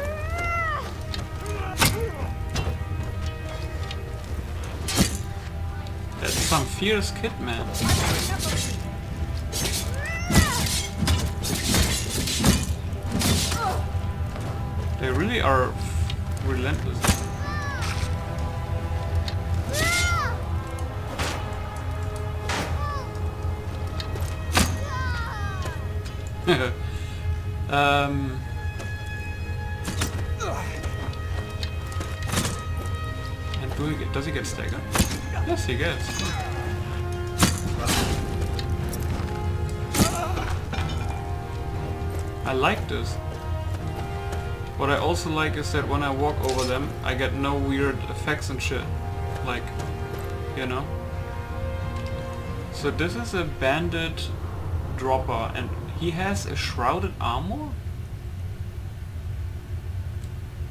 That's some fierce kid, man. They really are relentless. And does he get staggered? Yes, he gets. I like this. What I also like is that when I walk over them, I get no weird effects and shit. Like, you know? So this is a bandit dropper, and he has a shrouded armor?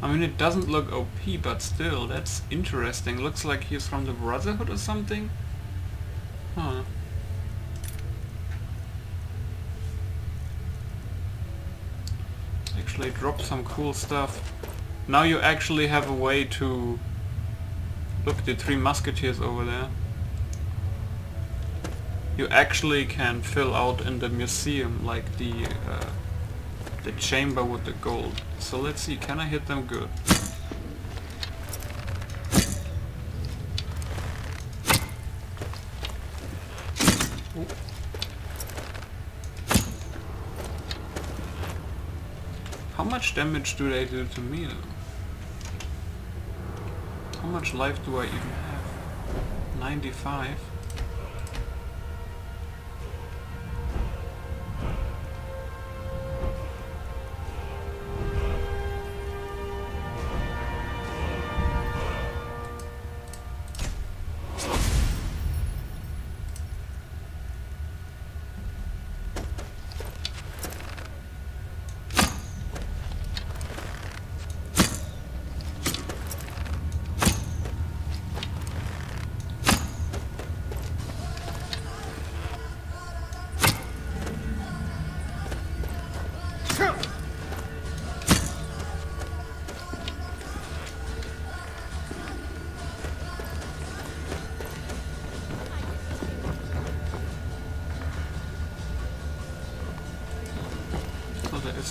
I mean, it doesn't look OP, but still, that's interesting. Looks like he's from the Brotherhood or something. Huh. Actually drop some cool stuff. Now you actually have a way to... Look, the 3 musketeers over there. You actually can fill out in the museum, like the the chamber with the gold. So let's see, can I hit them good? How much damage do they do to me though? How much life do I even have? 95?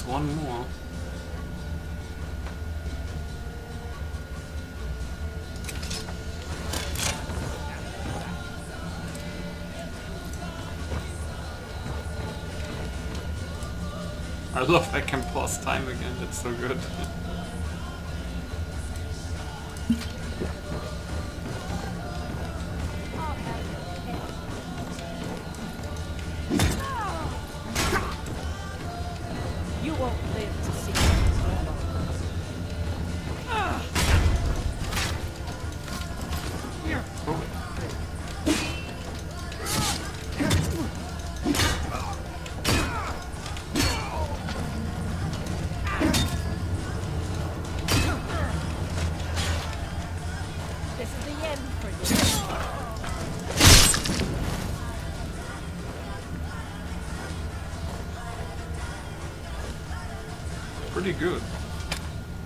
One more. I love I can pause time again, that's so good. Pretty good.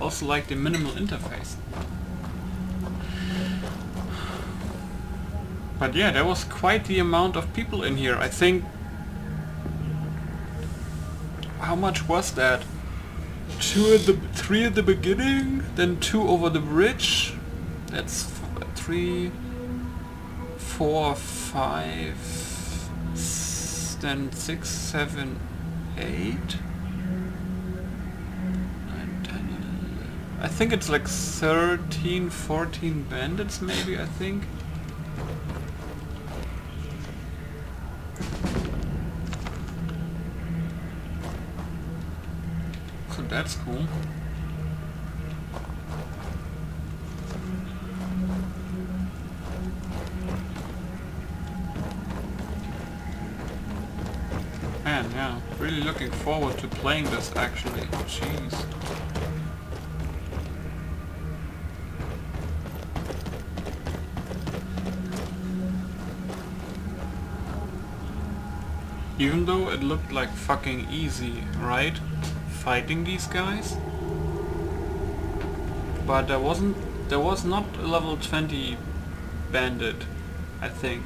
Also like the minimal interface. But yeah, there was quite the amount of people in here. I think... How much was that? 3 at the beginning, then 2 over the bridge. That's 3, 4, 5, then 6, 7, 8. I think it's like 13, 14 bandits maybe, I think. So that's cool. Man, yeah, really looking forward to playing this actually. Jeez. Even though it looked like fucking easy, right? Fighting these guys. But there was not a level 20 bandit, I think.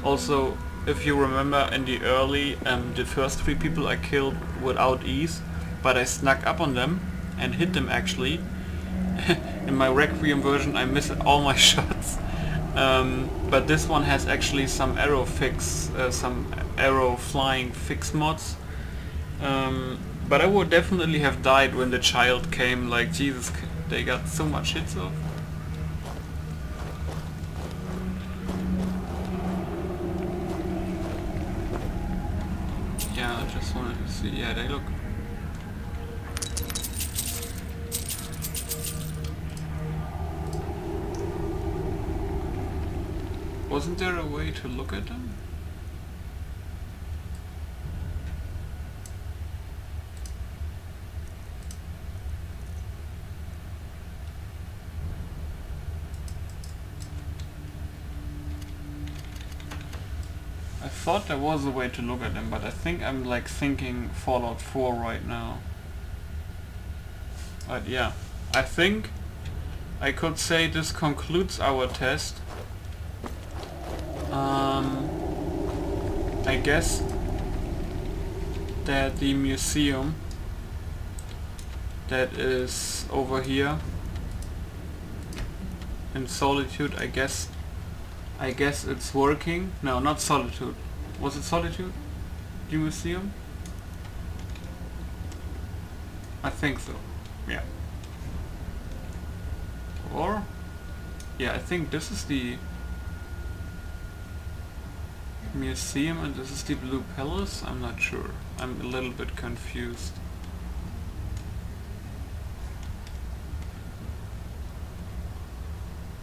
Also, if you remember in the early, the first 3 people I killed without ease, but I snuck up on them and hit them actually. In my Requiem version I missed all my shots. But this one has actually some arrow fix, some arrow flying fix mods. But I would definitely have died when the child came, like Jesus, they got so much hits off. Yeah, I just wanted to see, yeah, they look... Wasn't there a way to look at them? I thought there was a way to look at them, but I think I'm like thinking Fallout 4 right now. But yeah, I think I could say this concludes our test. I guess that the museum that is over here in Solitude. I guess it's working. No, not Solitude. Was it Solitude? The museum? I think so. Yeah. Or yeah, I think this is the museum and this is the Blue Palace. I'm not sure. I'm a little bit confused.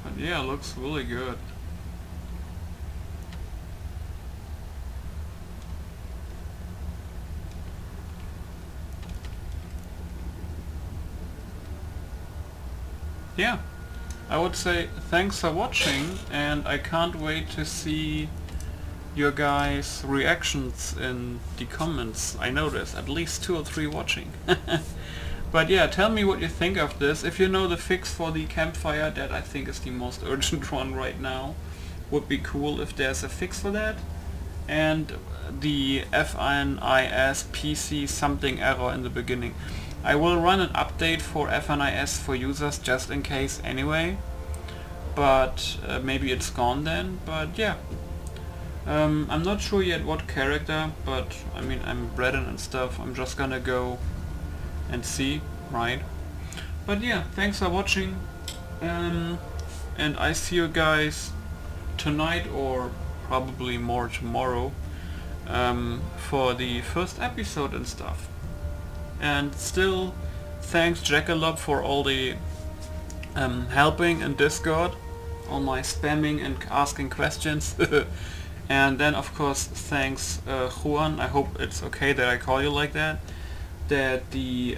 But yeah, it looks really good. Yeah, I would say thanks for watching, and I can't wait to see your guys' reactions in the comments. I know there's at least 2 or 3 watching. But yeah, tell me what you think of this. If you know the fix for the campfire, that I think is the most urgent one right now. Would be cool if there's a fix for that. And the FNIS PC something error in the beginning. I will run an update for FNIS for users just in case anyway, but maybe it's gone then. But yeah, I'm not sure yet what character, but I mean, I'm Breton and stuff. I'm just gonna go and see, right? But yeah, thanks for watching, and I see you guys tonight or probably more tomorrow for the first episode and stuff. And still, thanks Jackalope for all the helping in Discord, all my spamming and asking questions. And then of course thanks Juan, I hope it's okay that I call you like that, that the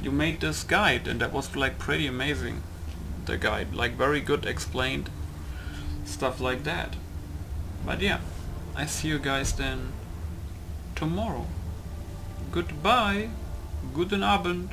you made this guide, and that was like pretty amazing. The guide, like very good explained, stuff like that. But yeah, I see you guys then tomorrow. Goodbye, guten Abend.